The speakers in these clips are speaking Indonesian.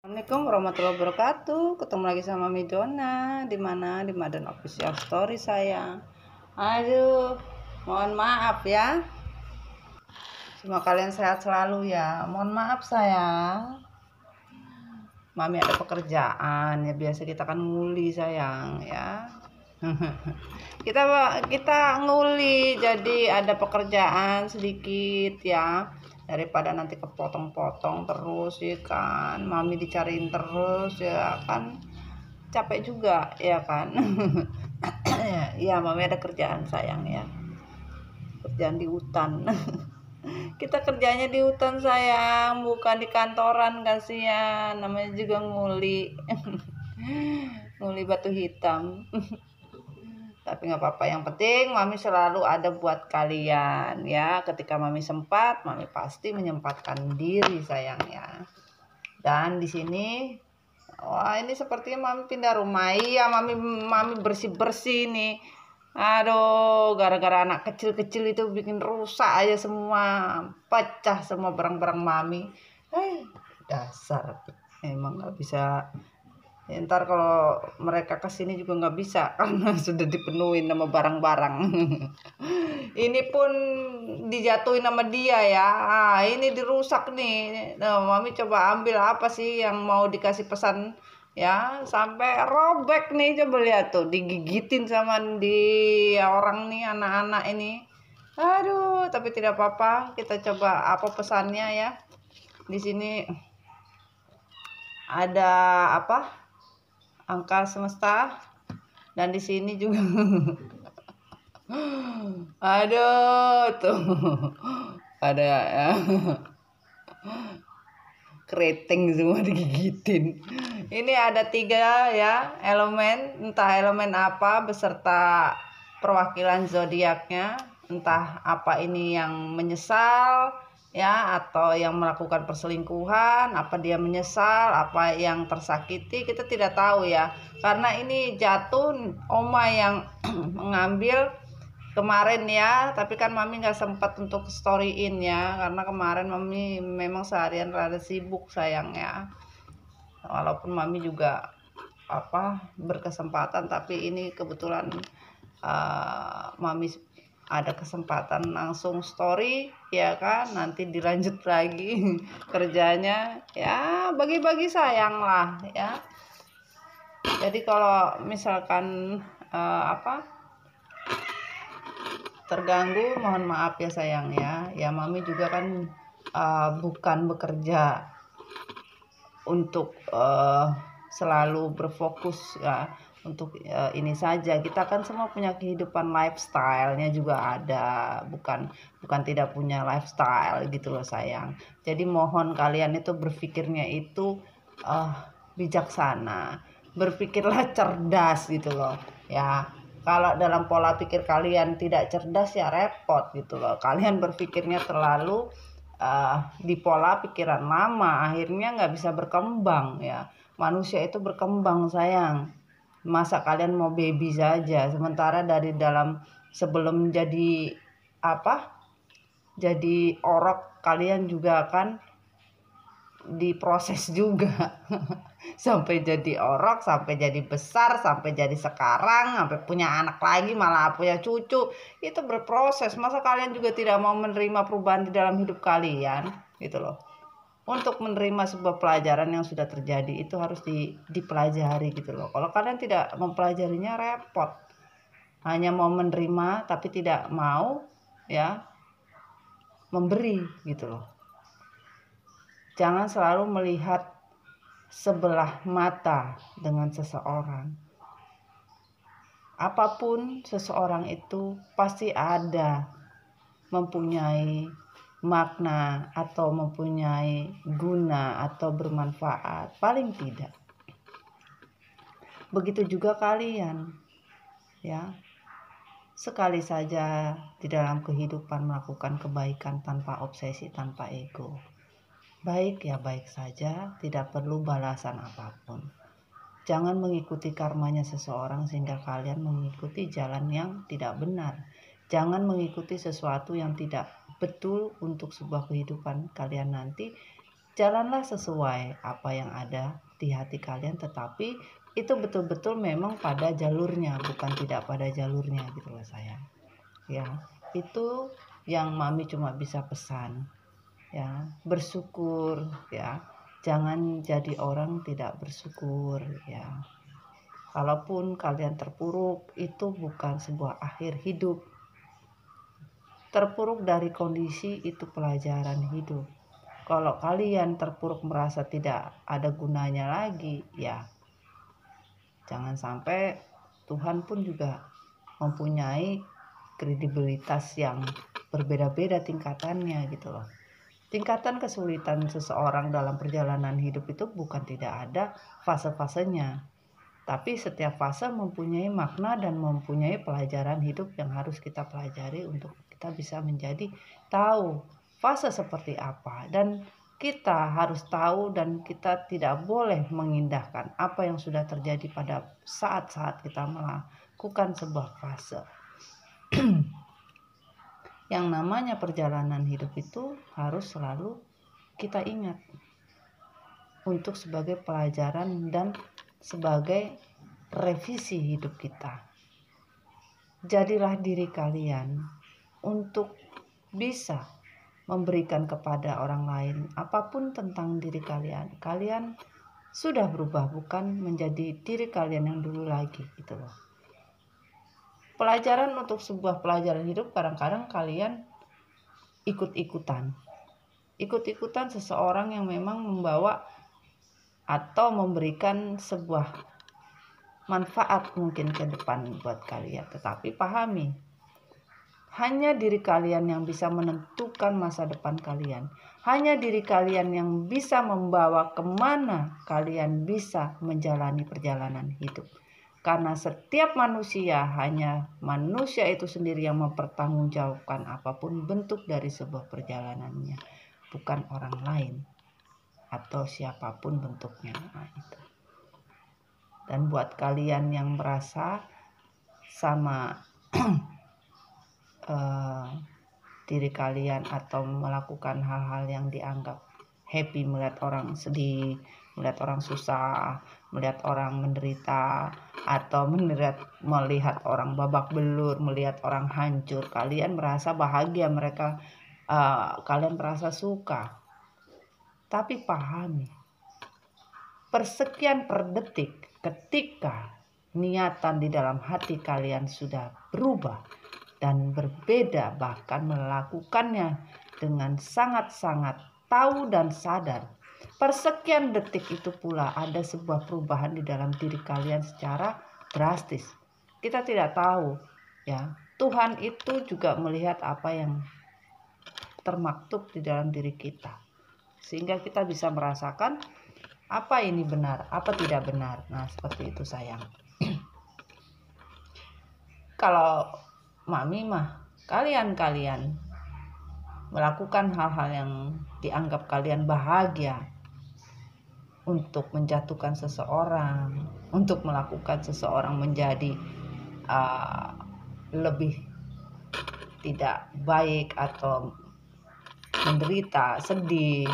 Assalamualaikum warahmatullahi wabarakatuh. Ketemu lagi sama Mami Dona di Madan Official Story sayang. Aduh, mohon maaf ya. Semoga kalian sehat selalu ya. Mohon maaf sayang. Mami ada pekerjaan ya, biasa kita kan nguli sayang ya. kita nguli, jadi ada pekerjaan sedikit ya, daripada nanti kepotong-potong terus ya kan, Mami dicariin terus ya kan, capek juga ya kan. Ya Mami ada kerjaan sayang ya, kerjaan di hutan. Kita kerjanya di hutan sayang, bukan di kantoran, kasihan namanya juga nguli. Nguli batu hitam. Tapi nggak apa-apa, yang penting Mami selalu ada buat kalian ya. Ketika Mami sempat, Mami pasti menyempatkan diri sayang ya. Dan di sini, wah ini sepertinya Mami pindah rumah. Iya, Mami bersih-bersih nih. Aduh, gara-gara anak kecil-kecil itu bikin rusak aja semua, pecah semua barang-barang Mami. Dasar emang nggak bisa. Ya, ntar kalau mereka kesini juga nggak bisa karena sudah dipenuhi sama barang-barang. Ini pun dijatuhin sama dia ya. Ini dirusak nih. Nah, Mami coba ambil apa sih yang mau dikasih pesan ya, sampai robek nih. Coba lihat tuh, digigitin sama di orang nih, anak-anak ini. Aduh, tapi tidak apa-apa. Kita coba apa pesannya ya. Di sini ada apa? Angka semesta, dan di sini juga. Aduh tuh ada ya, keriting semua digigitin. Ini ada 3 ya elemen, entah elemen apa beserta perwakilan zodiaknya, entah apa ini yang menyesal ya, atau yang melakukan perselingkuhan, apa dia menyesal, apa yang tersakiti, kita tidak tahu ya, karena ini jatuh Oma yang mengambil kemarin ya. Tapi kan Mami nggak sempat untuk storyin ya, karena kemarin Mami memang seharian rada sibuk sayang ya, walaupun Mami juga berkesempatan, tapi ini kebetulan Mami ada kesempatan langsung story ya kan, nanti dilanjut lagi kerjanya ya, bagi-bagi sayang lah ya. Jadi kalau misalkan terganggu, mohon maaf ya sayang ya. Ya Mami juga kan bukan bekerja untuk selalu berfokus ya untuk ini saja. Kita kan semua punya kehidupan, lifestyle-nya juga ada, bukan tidak punya lifestyle gitu loh sayang. Jadi mohon kalian itu berpikirnya itu bijaksana, berpikirlah cerdas gitu loh ya. Kalau dalam pola pikir kalian tidak cerdas ya repot gitu loh. Kalian berpikirnya terlalu di pola pikiran lama, akhirnya nggak bisa berkembang ya. Manusia itu berkembang sayang. Masa kalian mau baby saja, sementara dari dalam sebelum jadi jadi orok, kalian juga kan diproses juga. Sampai jadi orok, sampai jadi besar, sampai jadi sekarang, sampai punya anak lagi, malah punya cucu, itu berproses. Masa kalian juga tidak mau menerima perubahan di dalam hidup kalian gitu loh. Untuk menerima sebuah pelajaran yang sudah terjadi itu harus dipelajari gitu loh. Kalau kalian tidak mempelajarinya repot. Hanya mau menerima tapi tidak mau ya memberi gitu loh. Jangan selalu melihat sebelah mata dengan seseorang. Apapun seseorang itu pasti ada mempunyai makna atau mempunyai guna atau bermanfaat, paling tidak. Begitu juga kalian ya. Sekali saja di dalam kehidupan melakukan kebaikan tanpa obsesi, tanpa ego. Baik ya baik saja, tidak perlu balasan apapun. Jangan mengikuti karmanya seseorang sehingga kalian mengikuti jalan yang tidak benar. Jangan mengikuti sesuatu yang tidak betul untuk sebuah kehidupan kalian nanti, jalanlah sesuai apa yang ada di hati kalian, tetapi itu betul-betul memang pada jalurnya, bukan tidak pada jalurnya gitu loh sayang. Ya, itu yang mami cuma bisa pesan. Ya, bersyukur ya. Jangan jadi orang tidak bersyukur ya. Kalaupun kalian terpuruk, itu bukan sebuah akhir hidup. Terpuruk dari kondisi itu pelajaran hidup. Kalau kalian terpuruk merasa tidak ada gunanya lagi, ya jangan sampai Tuhan pun juga mempunyai kredibilitas yang berbeda-beda tingkatannya gitu loh. Tingkatan kesulitan seseorang dalam perjalanan hidup itu bukan tidak ada fase-fasenya. Tapi setiap fase mempunyai makna dan mempunyai pelajaran hidup yang harus kita pelajari untuk kita bisa menjadi tahu fase seperti apa. Dan kita harus tahu dan kita tidak boleh mengindahkan apa yang sudah terjadi pada saat-saat kita melakukan sebuah fase. Yang namanya perjalanan hidup itu harus selalu kita ingat untuk sebagai pelajaran dan sebagai revisi hidup kita. Jadilah diri kalian untuk bisa memberikan kepada orang lain apapun tentang diri kalian. Kalian sudah berubah, bukan menjadi diri kalian yang dulu lagi gitu loh. Pelajaran untuk sebuah pelajaran hidup, kadang-kadang kalian ikut-ikutan seseorang yang memang membawa atau memberikan sebuah manfaat mungkin ke depan buat kalian. Tetapi pahami, hanya diri kalian yang bisa menentukan masa depan kalian. Hanya diri kalian yang bisa membawa kemana kalian bisa menjalani perjalanan hidup. Karena setiap manusia, hanya manusia itu sendiri yang mempertanggungjawabkan apapun bentuk dari sebuah perjalanannya, bukan orang lain atau siapapun bentuknya. Nah, itu. Dan buat kalian yang merasa sama diri kalian atau melakukan hal-hal yang dianggap happy, melihat orang sedih, melihat orang susah, melihat orang menderita, atau melihat orang babak belur, melihat orang hancur, kalian merasa bahagia, kalian merasa suka. Tapi pahami, persekian per detik ketika niatan di dalam hati kalian sudah berubah dan berbeda, bahkan melakukannya dengan sangat-sangat tahu dan sadar, persekian detik itu pula ada sebuah perubahan di dalam diri kalian secara drastis. Kita tidak tahu ya, Tuhan itu juga melihat apa yang termaktub di dalam diri kita, sehingga kita bisa merasakan apa ini benar, apa tidak benar. Nah, seperti itu sayang. Kalau mami mah, kalian melakukan hal-hal yang dianggap kalian bahagia untuk menjatuhkan seseorang, untuk melakukan seseorang menjadi lebih tidak baik atau menderita, sedih,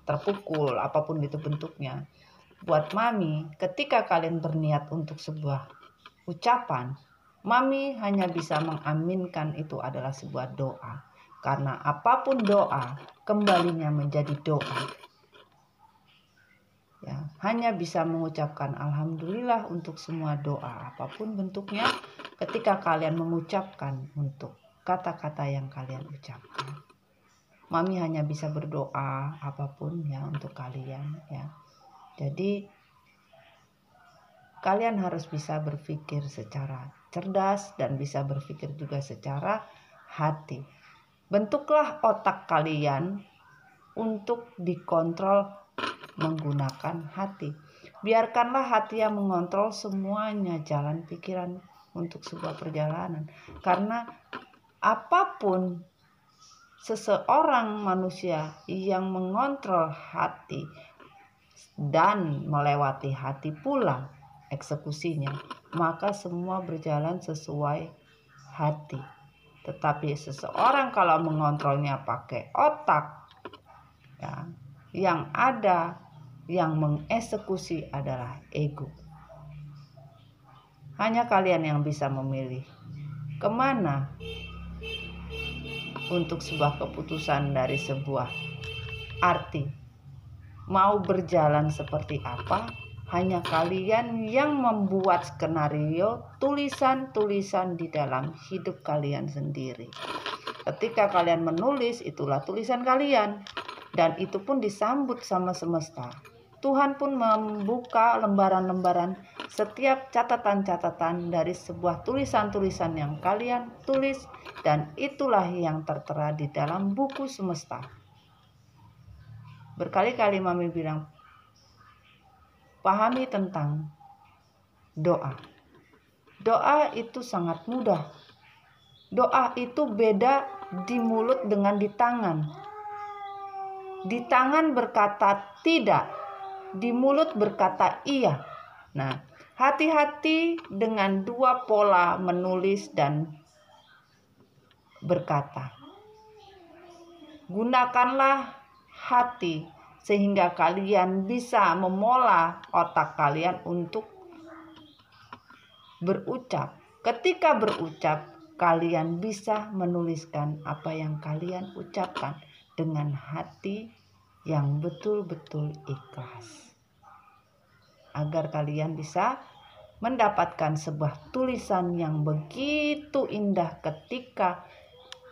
terpukul, apapun itu bentuknya. Buat mami, ketika kalian berniat untuk sebuah ucapan, mami hanya bisa mengaminkan itu adalah sebuah doa. Karena apapun doa, kembalinya menjadi doa. Ya, hanya bisa mengucapkan alhamdulillah untuk semua doa, apapun bentuknya, ketika kalian mengucapkan untuk kata-kata yang kalian ucapkan. Mami hanya bisa berdoa apapun ya untuk kalian ya. Jadi kalian harus bisa berpikir secara cerdas dan bisa berpikir juga secara hati. Bentuklah otak kalian untuk dikontrol menggunakan hati. Biarkanlah hati yang mengontrol semuanya jalan pikiran untuk sebuah perjalanan. Karena apapun seseorang manusia yang mengontrol hati dan melewati hati pula eksekusinya, maka semua berjalan sesuai hati. Tetapi seseorang kalau mengontrolnya pakai otak, ya, Yang ada yang mengeksekusi adalah ego. Hanya kalian yang bisa memilih kemana untuk sebuah keputusan dari sebuah arti. Mau berjalan seperti apa, hanya kalian yang membuat skenario, tulisan-tulisan di dalam hidup kalian sendiri. Ketika kalian menulis, itulah tulisan kalian. Dan itu pun disambut sama semesta. Tuhan pun membuka lembaran-lembaran setiap catatan-catatan dari sebuah tulisan-tulisan yang kalian tulis, dan itulah yang tertera di dalam buku semesta. Berkali-kali Mami bilang, pahami tentang doa. Doa itu sangat mudah. Doa itu beda di mulut dengan di tangan. Di tangan berkata tidak, di mulut berkata iya. Nah, hati-hati dengan dua pola menulis dan berkata. Gunakanlah hati sehingga kalian bisa memola otak kalian untuk berucap. Ketika berucap, kalian bisa menuliskan apa yang kalian ucapkan dengan hati yang betul-betul ikhlas. Agar kalian bisa mendapatkan sebuah tulisan yang begitu indah ketika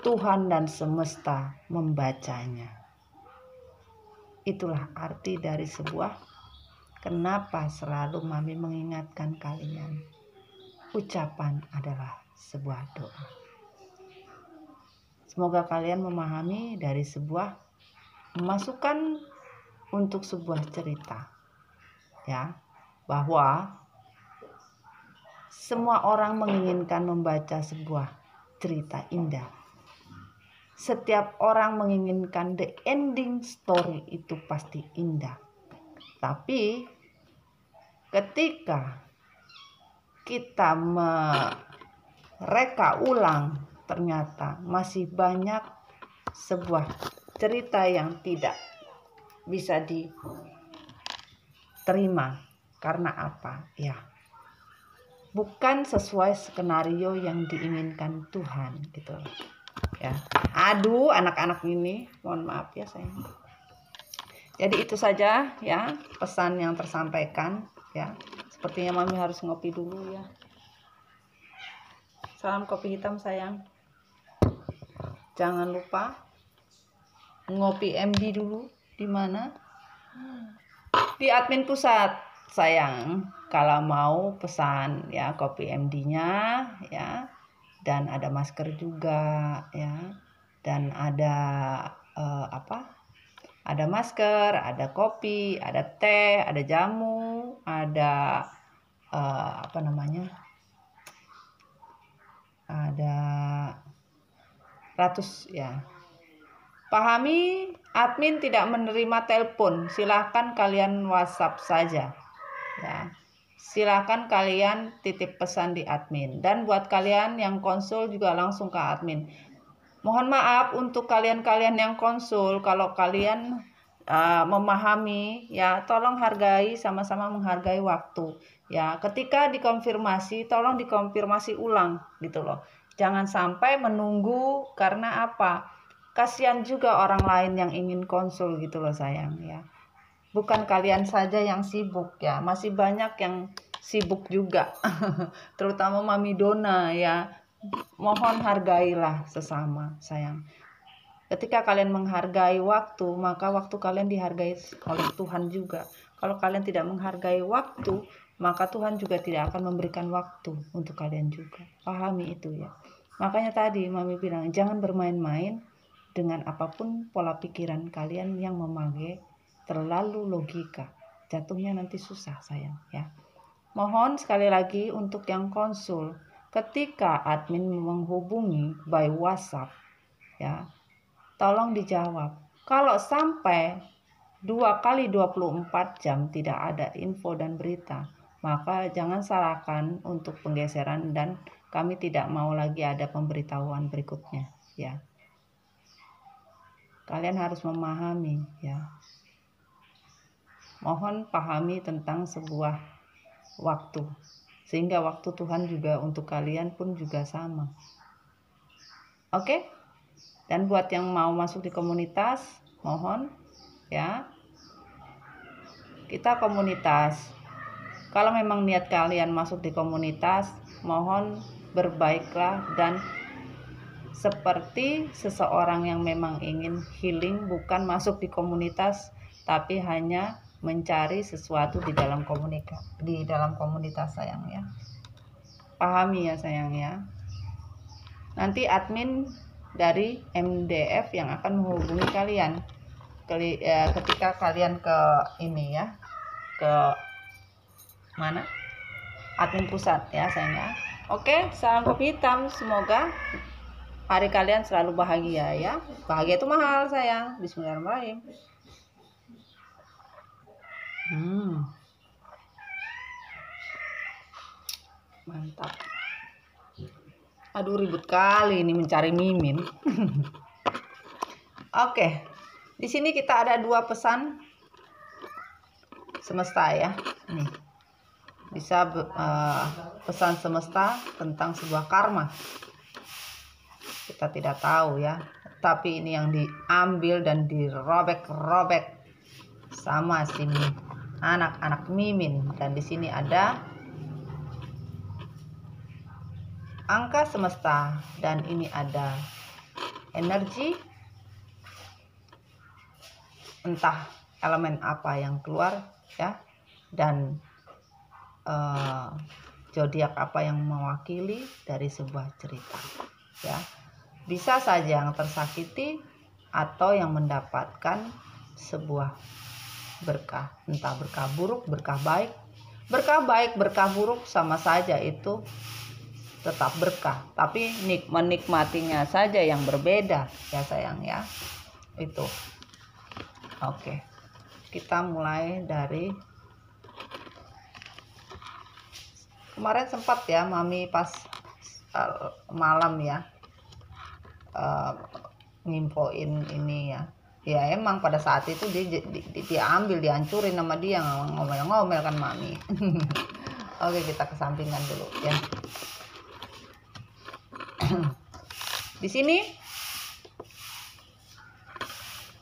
Tuhan dan semesta membacanya. Itulah arti dari sebuah, kenapa selalu Mami mengingatkan kalian, ucapan adalah sebuah doa. Semoga kalian memahami dari sebuah masukan untuk sebuah cerita, ya, bahwa semua orang menginginkan membaca sebuah cerita indah. Setiap orang menginginkan the ending story itu pasti indah. Tapi ketika kita mereka ulang, ternyata masih banyak sebuah cerita yang tidak bisa diterima. Karena apa? Ya, bukan sesuai skenario yang diinginkan Tuhan gitu. Ya. Aduh, anak-anak ini, mohon maaf ya sayang. Jadi itu saja ya pesan yang tersampaikan ya. Sepertinya Mami harus ngopi dulu ya. Salam kopi hitam sayang. Jangan lupa ngopi MD dulu. Di mana? Di admin pusat sayang. Kalau mau pesan ya kopi MD-nya ya. Dan ada masker juga ya. Dan ada ada masker, ada kopi, ada teh, ada jamu, ada ada ratus ya. Pahami, admin tidak menerima telepon, silahkan kalian WhatsApp saja ya. Silahkan kalian titip pesan di admin. Dan buat kalian yang konsul juga langsung ke admin. Mohon maaf untuk kalian-kalian yang konsul, kalau kalian memahami ya, tolong hargai, sama-sama menghargai waktu ya. Ketika dikonfirmasi, tolong dikonfirmasi ulang gitu loh. Jangan sampai menunggu, karena apa? Kasihan juga orang lain yang ingin konsul gitu loh sayang ya. Bukan kalian saja yang sibuk ya, masih banyak yang sibuk juga. Terutama Mami Dona ya. Mohon hargailah sesama sayang. Ketika kalian menghargai waktu, maka waktu kalian dihargai oleh Tuhan juga. Kalau kalian tidak menghargai waktu, maka Tuhan juga tidak akan memberikan waktu untuk kalian juga. Pahami itu ya. Makanya tadi Mami bilang, jangan bermain-main dengan apapun pola pikiran kalian yang memakai terlalu logika. Jatuhnya nanti susah sayang ya. Mohon sekali lagi untuk yang konsul, ketika admin menghubungi by WhatsApp ya, tolong dijawab. Kalau sampai 2 kali 24 jam tidak ada info dan berita, maka jangan salahkan untuk penggeseran, dan kami tidak mau lagi ada pemberitahuan berikutnya ya. Kalian harus memahami ya. mohon pahami tentang sebuah waktu, sehingga waktu Tuhan juga untuk kalian pun juga sama. Oke? Dan buat yang mau masuk di komunitas, mohon ya, kita komunitas. Kalau memang niat kalian masuk di komunitas, mohon berbaiklah dan seperti seseorang yang memang ingin healing, bukan masuk di komunitas tapi hanya mencari sesuatu di dalam komunitas sayang ya. Pahami ya sayang ya. Nanti admin dari MDF yang akan menghubungi kalian ketika kalian ke ini ya, ke mana, admin pusat ya sayang ya. Oke, salam kopi hitam, semoga hari kalian selalu bahagia ya. Bahagia itu mahal sayang. Bismillahirrahmanirrahim. Mantap. Aduh, ribut kali ini mencari mimin. Oke. Di sini kita ada 2 pesan semesta ya. Nih. Bisa pesan semesta tentang sebuah karma. Kita tidak tahu ya, tapi ini yang diambil dan dirobek-robek sama si anak-anak mimin. Dan di sini ada angka semesta dan ini ada energi, entah elemen apa yang keluar ya, dan zodiak apa yang mewakili dari sebuah cerita ya. Bisa saja yang tersakiti atau yang mendapatkan sebuah berkah, entah berkah buruk, berkah baik. Berkah baik, berkah buruk sama saja, itu tetap berkah, tapi menikmatinya saja yang berbeda ya sayang ya. Itu. Oke. Kita mulai dari kemarin sempat ya Mami pas malam ya ngimpoin ini ya. Ya emang pada saat itu dia ambil, dihancurin sama dia, ngomel-ngomel kan Mami. Oke, kita kesampingkan dulu ya. Di sini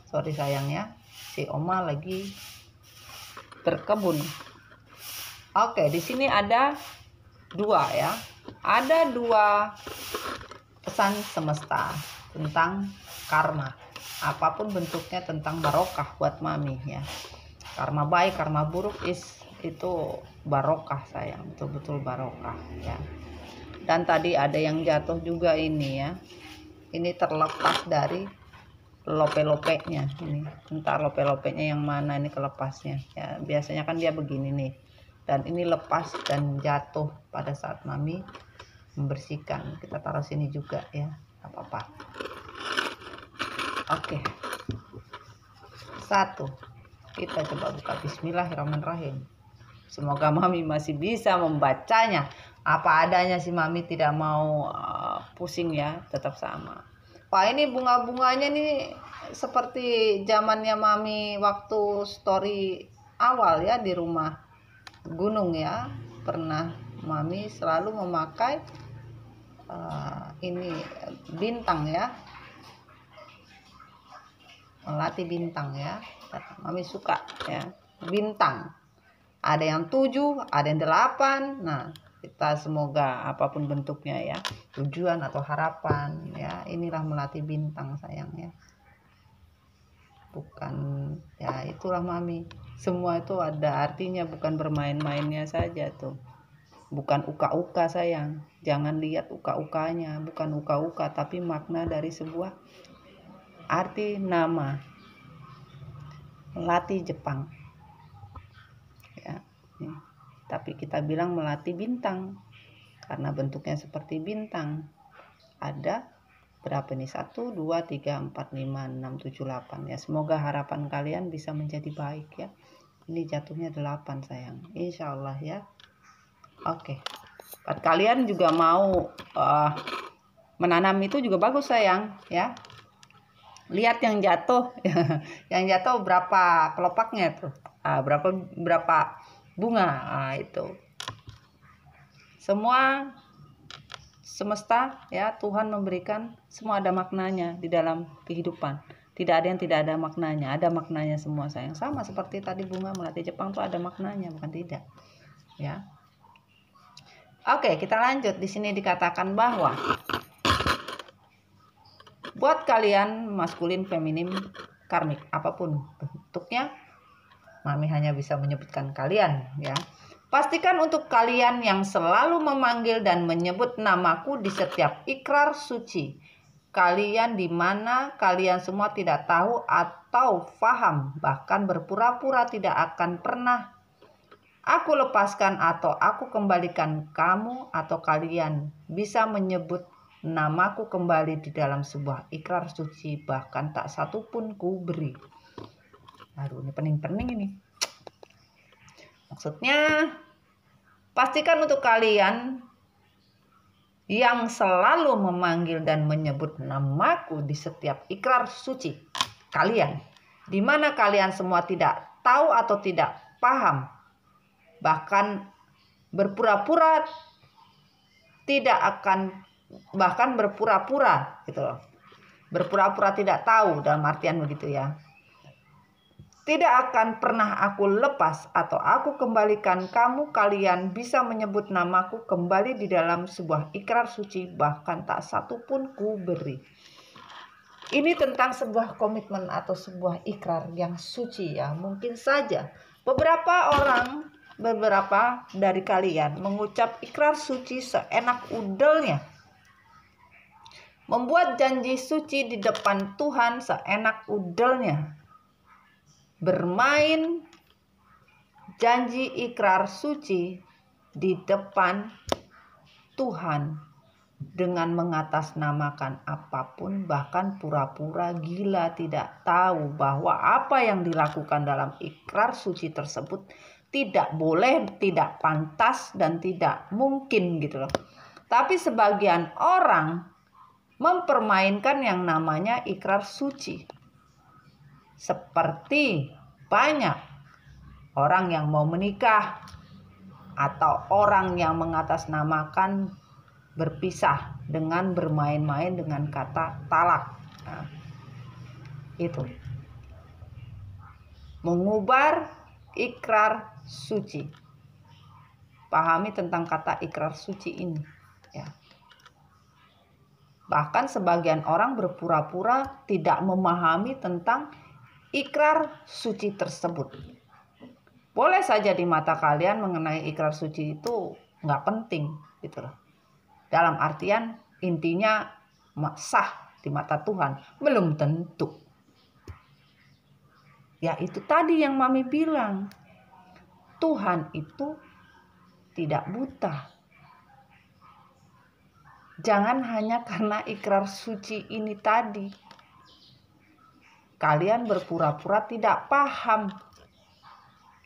sorry sayang ya, si Oma lagi berkebun. Oke, di sini ada 2 ya. Ada 2 pesan semesta tentang karma, apapun bentuknya, tentang barokah buat Mami ya. Karma baik, karma buruk itu barokah sayang, betul-betul barokah ya. Dan tadi ada yang jatuh juga ini ya. Ini terlepas dari lope-lopenya ini. Entar lope-lopenya yang mana ini kelepasnya ya. Biasanya kan dia begini nih. Dan ini lepas dan jatuh pada saat Mami membersihkan. Kita taruh sini juga ya, apa-apa. Oke. 1. Kita coba buka. Bismillahirrahmanirrahim. Semoga Mami masih bisa membacanya. Apa adanya, si Mami tidak mau pusing ya, tetap sama. Wah, ini bunga-bunganya nih seperti zamannya Mami waktu story awal ya di rumah gunung ya. Pernah Mami selalu memakai ini bintang ya, melati bintang ya. Mami suka ya bintang. Ada yang 7, ada yang 8. Nah, kita semoga apapun bentuknya ya, tujuan atau harapan ya, inilah melati bintang sayang ya. Bukan ya, itulah Mami. Semua itu ada artinya, bukan bermain-mainnya saja tuh. Bukan uka-uka sayang. Jangan lihat uka-ukanya, bukan uka-uka, tapi makna dari sebuah arti nama. Melati Jepang. Ya. Tapi kita bilang melati bintang karena bentuknya seperti bintang. Ada berapa nih? 1, 2, 3, 4, 5, 6, 7, 8 ya. Semoga harapan kalian bisa menjadi baik ya. Ini jatuhnya 8 sayang, insya Allah ya. Oke. Buat kalian juga mau menanam itu juga bagus sayang ya. Lihat yang jatuh. Yang jatuh berapa kelopaknya tuh. berapa bunga. Itu semua semesta ya, Tuhan memberikan semua, ada maknanya di dalam kehidupan. Tidak ada yang tidak ada maknanya, ada maknanya semua sayang. Sama seperti tadi bunga melati Jepang tuh ada maknanya, bukan tidak ya. Oke, kita lanjut. Di sini dikatakan bahwa buat kalian maskulin, feminim, karmik, apapun bentuknya, Mami hanya bisa menyebutkan kalian ya. Pastikan untuk kalian yang selalu memanggil dan menyebut namaku di setiap ikrar suci kalian, di mana kalian semua tidak tahu atau faham, bahkan berpura-pura tidak akan pernah aku lepaskan atau aku kembalikan kamu atau kalian bisa menyebut namaku kembali di dalam sebuah ikrar suci, bahkan tak satu pun ku beri. Aduh, ini pening-pening ini. Maksudnya, pastikan untuk kalian yang selalu memanggil dan menyebut namaku di setiap ikrar suci kalian, di mana kalian semua tidak tahu atau tidak paham, bahkan berpura-pura gitu loh. Berpura-pura tidak tahu, dalam artian begitu ya. Tidak akan pernah aku lepas atau aku kembalikan kamu, kalian bisa menyebut namaku kembali di dalam sebuah ikrar suci, bahkan tak satu pun ku beri. Ini tentang sebuah komitmen atau sebuah ikrar yang suci ya. Mungkin saja beberapa dari kalian mengucap ikrar suci seenak udelnya, membuat janji suci di depan Tuhan seenak udelnya, bermain janji ikrar suci di depan Tuhan dengan mengatasnamakan apapun, bahkan pura-pura gila, tidak tahu bahwa apa yang dilakukan dalam ikrar suci tersebut tidak boleh, tidak pantas, dan tidak mungkin gitu loh. Tapi sebagian orang mempermainkan yang namanya ikrar suci. Seperti banyak orang yang mau menikah atau orang yang mengatasnamakan berpisah dengan bermain-main dengan kata talak. Nah, itu mengubar ikrar suci. Pahami tentang kata ikrar suci ini ya. Bahkan sebagian orang berpura-pura tidak memahami tentang ikrar suci tersebut. Boleh saja di mata kalian mengenai ikrar suci itu nggak penting gitu loh. Dalam artian intinya sah di mata Tuhan, belum tentu. Ya itu tadi yang Mami bilang, Tuhan itu tidak buta. Jangan hanya karena ikrar suci ini tadi kalian berpura-pura tidak paham.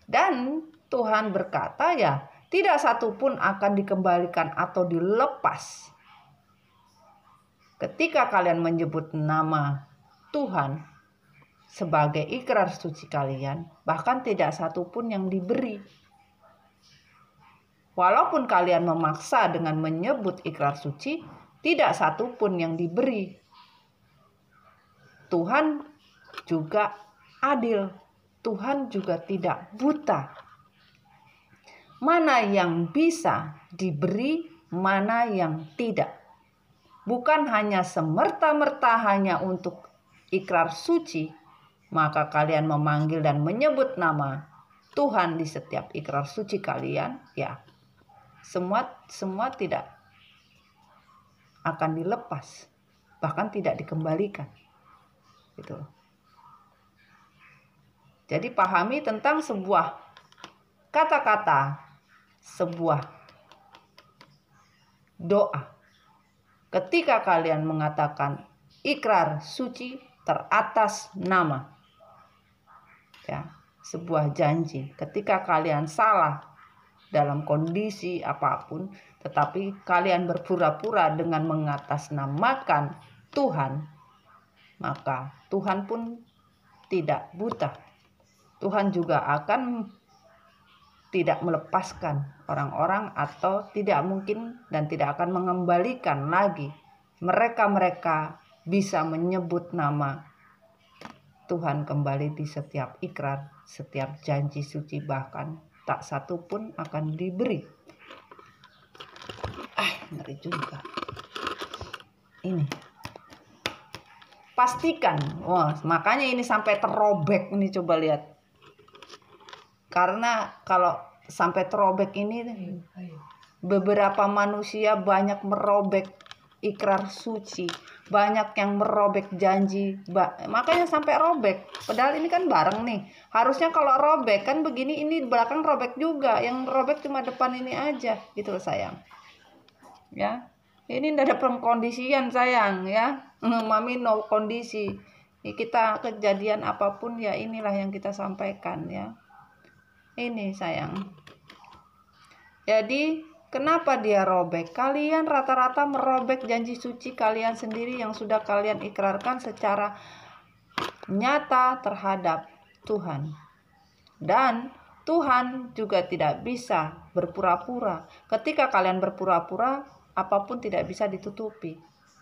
Dan Tuhan berkata ya, tidak satu pun akan dikembalikan atau dilepas. Ketika kalian menyebut nama Tuhan sebagai ikrar suci kalian, bahkan tidak satu pun yang diberi. Walaupun kalian memaksa dengan menyebut ikrar suci, tidak satu pun yang diberi. Tuhan juga adil. Tuhan juga tidak buta. Mana yang bisa diberi, mana yang tidak. Bukan hanya semerta-merta hanya untuk ikrar suci, maka kalian memanggil dan menyebut nama Tuhan di setiap ikrar suci kalian, ya. Semua tidak akan dilepas, bahkan tidak dikembalikan. Gitu. Jadi pahami tentang sebuah kata-kata, sebuah doa. Ketika kalian mengatakan ikrar suci teratas nama, ya, sebuah janji. Ketika kalian salah dalam kondisi apapun, tetapi kalian berpura-pura dengan mengatasnamakan Tuhan, maka Tuhan pun tidak buta. Tuhan juga akan tidak melepaskan orang-orang atau tidak mungkin dan tidak akan mengembalikan lagi mereka-mereka bisa menyebut nama Tuhan kembali di setiap ikrar, setiap janji suci, bahkan tak satu pun akan diberi. Ngeri juga. Ini. Pastikan. Wah, makanya ini sampai terobek ini, coba lihat. Karena kalau sampai terobek ini, beberapa manusia banyak merobek ikrar suci, banyak yang merobek janji, makanya sampai robek. Padahal ini kan bareng nih. Harusnya kalau robek kan begini, ini di belakang robek juga. Yang robek cuma depan ini aja, gitu loh sayang. Ya, ini tidak ada pengkondisian sayang ya. Mami no kondisi. Kita kejadian apapun ya inilah yang kita sampaikan ya. Ini sayang. Jadi kenapa dia robek? Kalian rata-rata merobek janji suci kalian sendiri yang sudah kalian ikrarkan secara nyata terhadap Tuhan. Dan Tuhan juga tidak bisa berpura-pura. Ketika kalian berpura-pura, apapun tidak bisa ditutupi.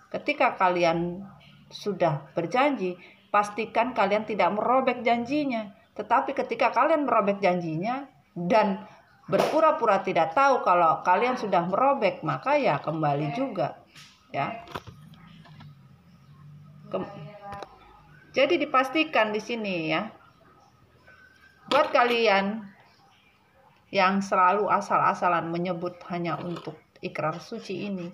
Ketika kalian sudah berjanji, pastikan kalian tidak merobek janjinya. Tetapi ketika kalian merobek janjinya dan berpura-pura tidak tahu kalau kalian sudah merobek, maka ya kembali juga ya. Jadi dipastikan di sini ya, buat kalian yang selalu asal-asalan menyebut hanya untuk ikrar suci ini,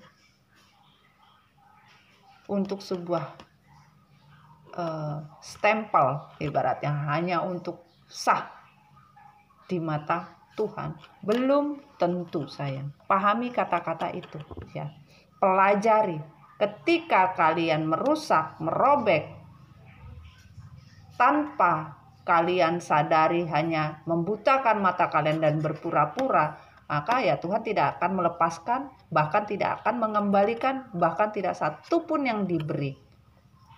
untuk sebuah stempel ibaratnya, hanya untuk sah di mata Tuhan, belum tentu sayang. Pahami kata-kata itu ya. Pelajari. Ketika kalian merusak, merobek tanpa kalian sadari, hanya membutakan mata kalian dan berpura-pura, maka ya Tuhan tidak akan melepaskan, bahkan tidak akan mengembalikan, bahkan tidak satu pun yang diberi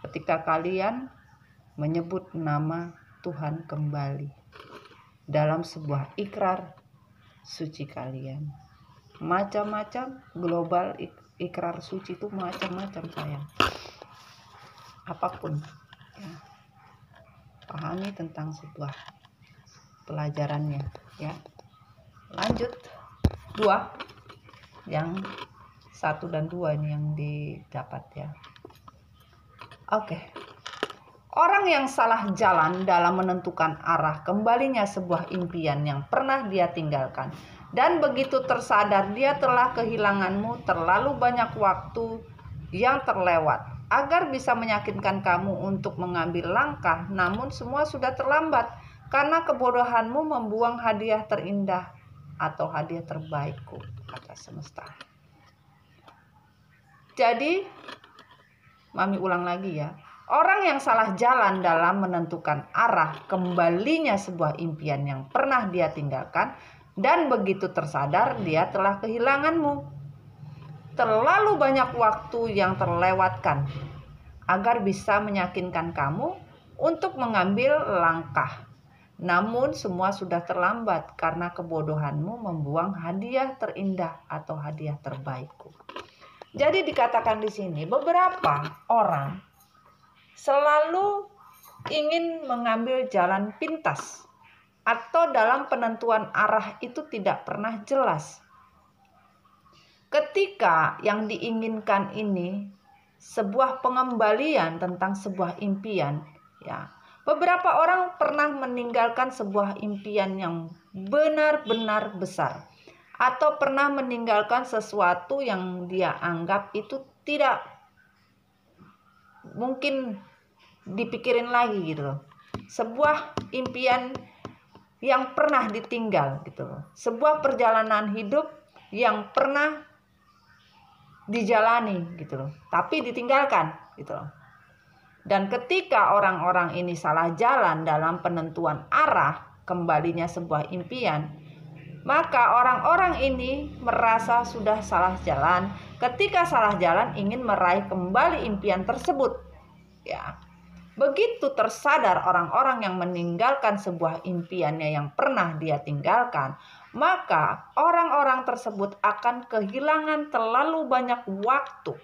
ketika kalian menyebut nama Tuhan kembali dalam sebuah ikrar suci kalian. Macam-macam global ikrar suci itu macam-macam sayang. Apapun ya. Pahami tentang sebuah pelajarannya ya. Lanjut 2, yang 1 dan 2 ini yang didapat ya. Oke. Orang yang salah jalan dalam menentukan arah kembalinya sebuah impian yang pernah dia tinggalkan, dan begitu tersadar dia telah kehilanganmu, terlalu banyak waktu yang terlewat agar bisa meyakinkan kamu untuk mengambil langkah, namun semua sudah terlambat karena kebodohanmu membuang hadiah terindah atau hadiah terbaikku, kata semesta. Jadi Mami ulang lagi ya. Orang yang salah jalan dalam menentukan arah kembalinya sebuah impian yang pernah dia tinggalkan, dan begitu tersadar dia telah kehilanganmu. Terlalu banyak waktu yang terlewatkan agar bisa meyakinkan kamu untuk mengambil langkah. Namun semua sudah terlambat karena kebodohanmu membuang hadiah terindah atau hadiah terbaikku. Jadi dikatakan di sini, beberapa orang selalu ingin mengambil jalan pintas atau dalam penentuan arah itu tidak pernah jelas. Ketika yang diinginkan ini sebuah pengembalian tentang sebuah impian, ya. Beberapa orang pernah meninggalkan sebuah impian yang benar-benar besar, atau pernah meninggalkan sesuatu yang dia anggap itu tidak mungkin dipikirin lagi gitu loh. Sebuah impian yang pernah ditinggal gitu loh. Sebuah perjalanan hidup yang pernah dijalani gitu loh, tapi ditinggalkan gitu loh. Dan ketika orang-orang ini salah jalan dalam penentuan arah kembalinya sebuah impian, maka orang-orang ini merasa sudah salah jalan. Ketika salah jalan ingin meraih kembali impian tersebut ya. begitu tersadar orang-orang yang meninggalkan sebuah impiannya yang pernah dia tinggalkan, maka orang-orang tersebut akan kehilangan terlalu banyak waktu.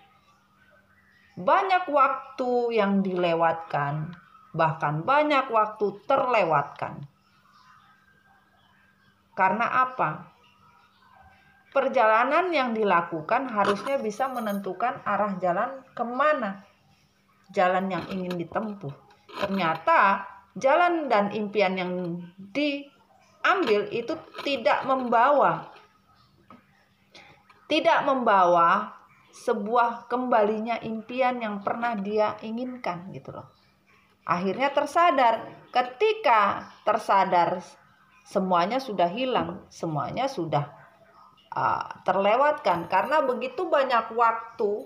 Banyak waktu yang dilewatkan, bahkan banyak waktu terlewatkan. Karena apa? Perjalanan yang dilakukan harusnya bisa menentukan arah jalan kemana. Jalan yang ingin ditempuh. Ternyata jalan dan impian yang diambil itu tidak membawa sebuah kembalinya impian yang pernah dia inginkan gitu loh. Akhirnya tersadar. Ketika tersadar, semuanya sudah hilang, semuanya sudah terlewatkan karena begitu banyak waktu.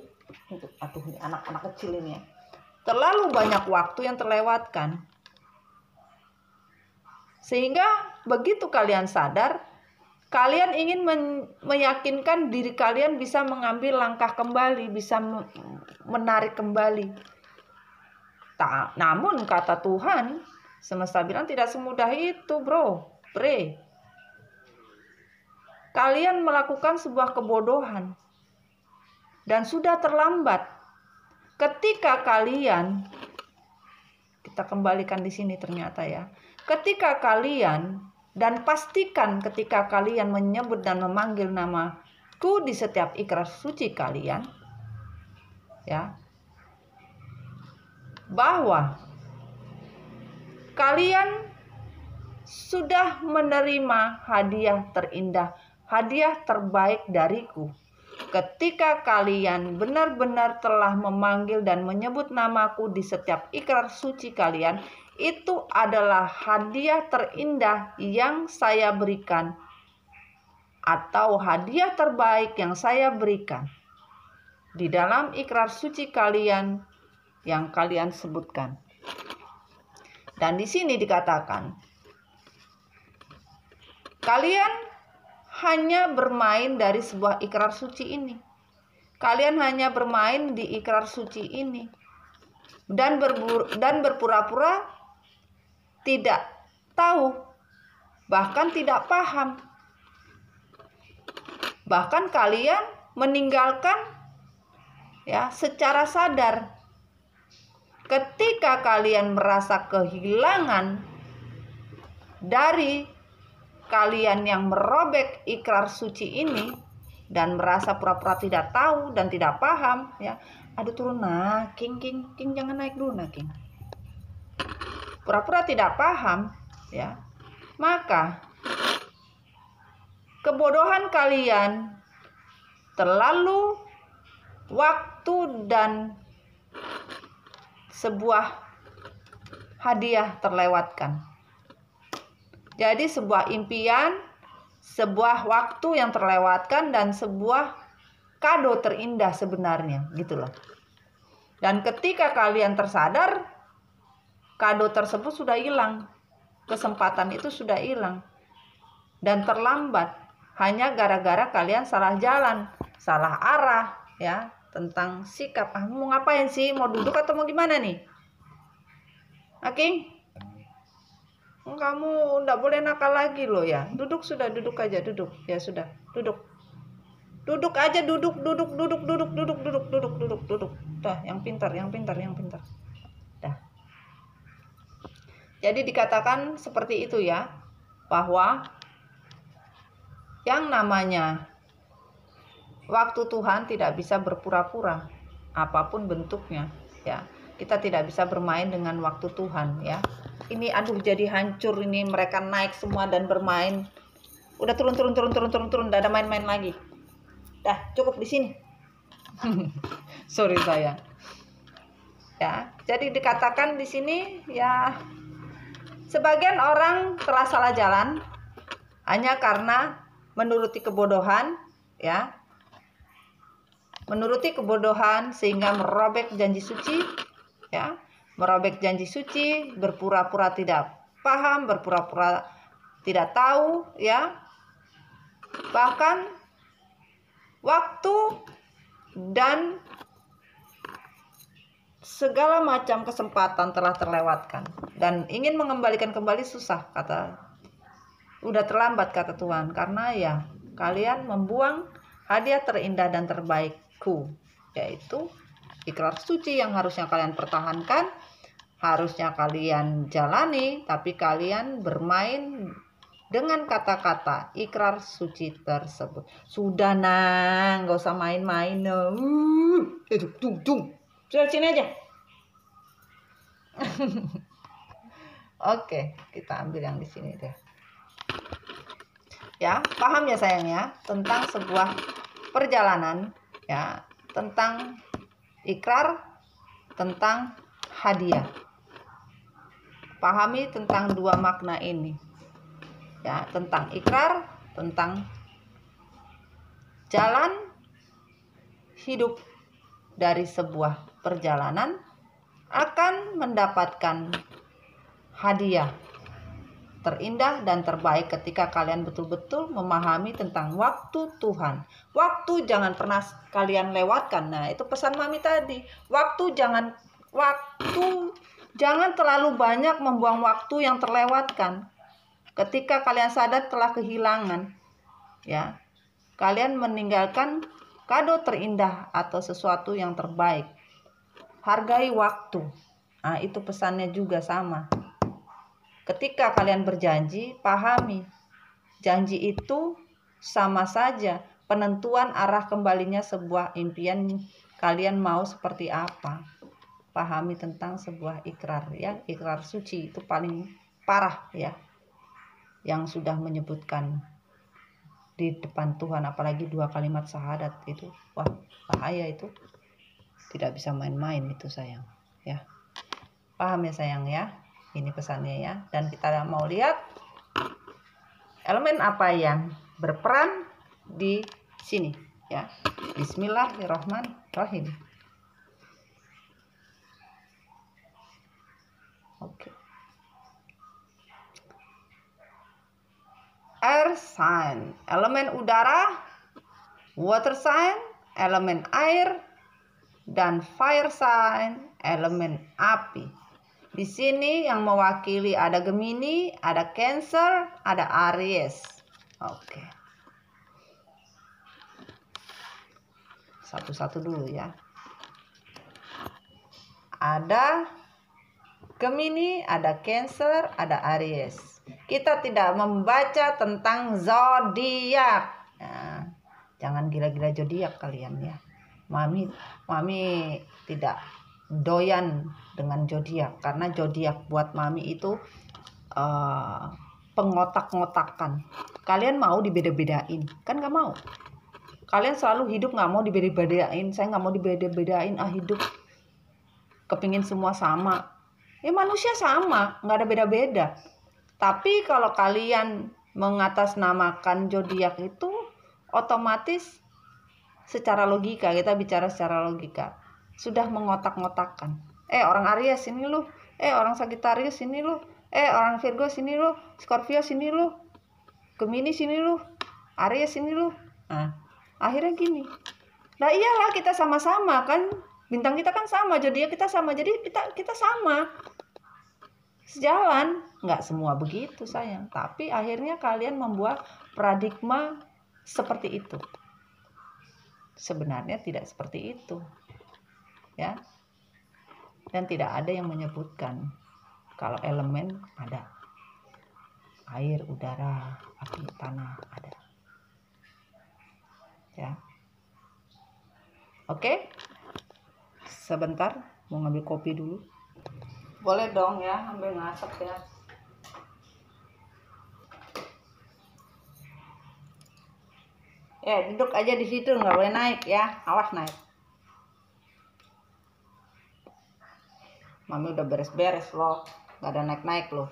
Aduh, ini anak-anak kecil ini ya. Terlalu banyak waktu yang terlewatkan. Sehingga begitu kalian sadar, kalian ingin meyakinkan diri kalian bisa mengambil langkah kembali, bisa menarik kembali. Namun kata Tuhan, semesta bilang tidak semudah itu, bre. Kalian melakukan sebuah kebodohan dan sudah terlambat. Ketika kalian, kita kembalikan di sini ternyata ya. Ketika kalian, dan pastikan ketika kalian menyebut dan memanggil namaku di setiap ikrar suci kalian, ya, bahwa kalian sudah menerima hadiah terindah, hadiah terbaik dariku. Ketika kalian benar-benar telah memanggil dan menyebut namaku di setiap ikrar suci kalian, itu adalah hadiah terindah yang saya berikan, atau hadiah terbaik yang saya berikan di dalam ikrar suci kalian yang kalian sebutkan. Dan di sini dikatakan, kalian hanya bermain dari sebuah ikrar suci ini. Kalian hanya bermain di ikrar suci ini. Dan berpura-pura tidak tahu. Bahkan tidak paham. Bahkan kalian meninggalkan ya secara sadar. Ketika kalian merasa kehilangan dari kalian yang merobek ikrar suci ini dan merasa pura-pura tidak tahu dan tidak paham, ya, aduh turun nah, King jangan naik dulu nah King. Pura-pura tidak paham, ya, maka kebodohan kalian terlalu waktu dan sebuah hadiah terlewatkan. Jadi sebuah impian, sebuah waktu yang terlewatkan dan sebuah kado terindah sebenarnya, gitu loh. Dan ketika kalian tersadar, kado tersebut sudah hilang. Kesempatan itu sudah hilang. Dan terlambat hanya gara-gara kalian salah jalan, salah arah, ya, tentang sikap. Mau ngapain sih? Mau duduk atau mau gimana nih? Oke? Kamu enggak boleh nakal lagi loh ya. Duduk sudah, duduk aja, duduk. Ya sudah, duduk. Duduk aja, duduk. Dah, yang pintar. Dah. Jadi dikatakan seperti itu ya, bahwa yang namanya waktu Tuhan tidak bisa berpura-pura apapun bentuknya, ya. Kita tidak bisa bermain dengan waktu Tuhan, ya. Ini aduh jadi hancur ini, mereka naik semua dan bermain. Udah turun, udah ada main-main lagi. Dah, cukup di sini. Sorry saya. Ya, jadi dikatakan di sini ya, sebagian orang telah salah jalan hanya karena menuruti kebodohan, ya. Menuruti kebodohan sehingga merobek janji suci, ya. Merobek janji suci, berpura-pura tidak paham, berpura-pura tidak tahu, ya. Bahkan waktu dan segala macam kesempatan telah terlewatkan dan ingin mengembalikan kembali susah, kata. Udah terlambat, kata Tuhan, karena ya kalian membuang hadiah terindah dan terbaikku, yaitu ikrar suci yang harusnya kalian pertahankan, harusnya kalian jalani, tapi kalian bermain dengan kata-kata ikrar suci tersebut. Sudah, Nang, gak usah main-main. Sudah, sini aja. Oke, kita ambil yang di sini deh. Ya, paham ya sayang ya tentang sebuah perjalanan, ya, tentang ikrar, tentang hadiah. Pahami tentang dua makna ini. Ya, tentang ikrar, tentang jalan hidup dari sebuah perjalanan akan mendapatkan hadiah terindah dan terbaik ketika kalian betul-betul memahami tentang waktu Tuhan. Waktu jangan pernah kalian lewatkan. Nah, itu pesan Mami tadi. Waktu jangan terlalu banyak membuang waktu yang terlewatkan. Ketika kalian sadar telah kehilangan, ya, kalian meninggalkan kado terindah atau sesuatu yang terbaik. Hargai waktu. Nah, itu pesannya juga sama. Ketika kalian berjanji, pahami, janji itu sama saja penentuan arah kembalinya sebuah impian kalian mau seperti apa. Pahami tentang sebuah ikrar, ya, ikrar suci itu paling parah, ya, yang sudah menyebutkan di depan Tuhan, apalagi 2 kalimat syahadat itu, wah, bahaya itu, tidak bisa main-main itu sayang, ya. Paham ya sayang ya? Ini pesannya ya. Dan kita mau lihat elemen apa yang berperan di sini ya. Bismillahirrahmanirrahim. Oke. Air sign, elemen udara, water sign, elemen air, dan fire sign, elemen api. Di sini yang mewakili ada Gemini, ada Cancer, ada Aries. Oke. Satu-satu dulu ya. Ada Gemini, ada Cancer, ada Aries. Kita tidak membaca tentang zodiak. Nah, jangan gila-gila zodiak kalian ya. Mami tidak doyan dengan zodiak karena zodiak buat Mami itu pengotak-ngotakan. Kalian mau dibeda-bedain, kan nggak mau. Kalian selalu hidup nggak mau dibeda-bedain. Saya nggak mau dibeda-bedain. Hidup kepingin semua sama. Ya manusia sama, nggak ada beda-beda. Tapi kalau kalian mengatasnamakan zodiak itu otomatis secara logika, kita bicara secara logika, sudah mengotak-ngotakkan. Orang Aries sini lu, orang Sagittarius sini lu, orang Virgo sini lu, Scorpio sini lu, Gemini sini lu, Aries sini lu. Nah, akhirnya gini. Nah iyalah, kita sama-sama kan, bintang kita kan sama, zodiak kita sama, jadi kita sama. Sejalan. Nggak semua begitu sayang, tapi akhirnya kalian membuat paradigma seperti itu. Sebenarnya tidak seperti itu, ya. Dan tidak ada yang menyebutkan kalau elemen ada air, udara, api, tanah ada, ya. Oke, sebentar mau ngambil kopi dulu. Boleh dong ya, ambil ngasap ya. Duduk aja di situ, nggak boleh naik ya, awas naik. Mami udah beres-beres loh, nggak ada naik-naik loh.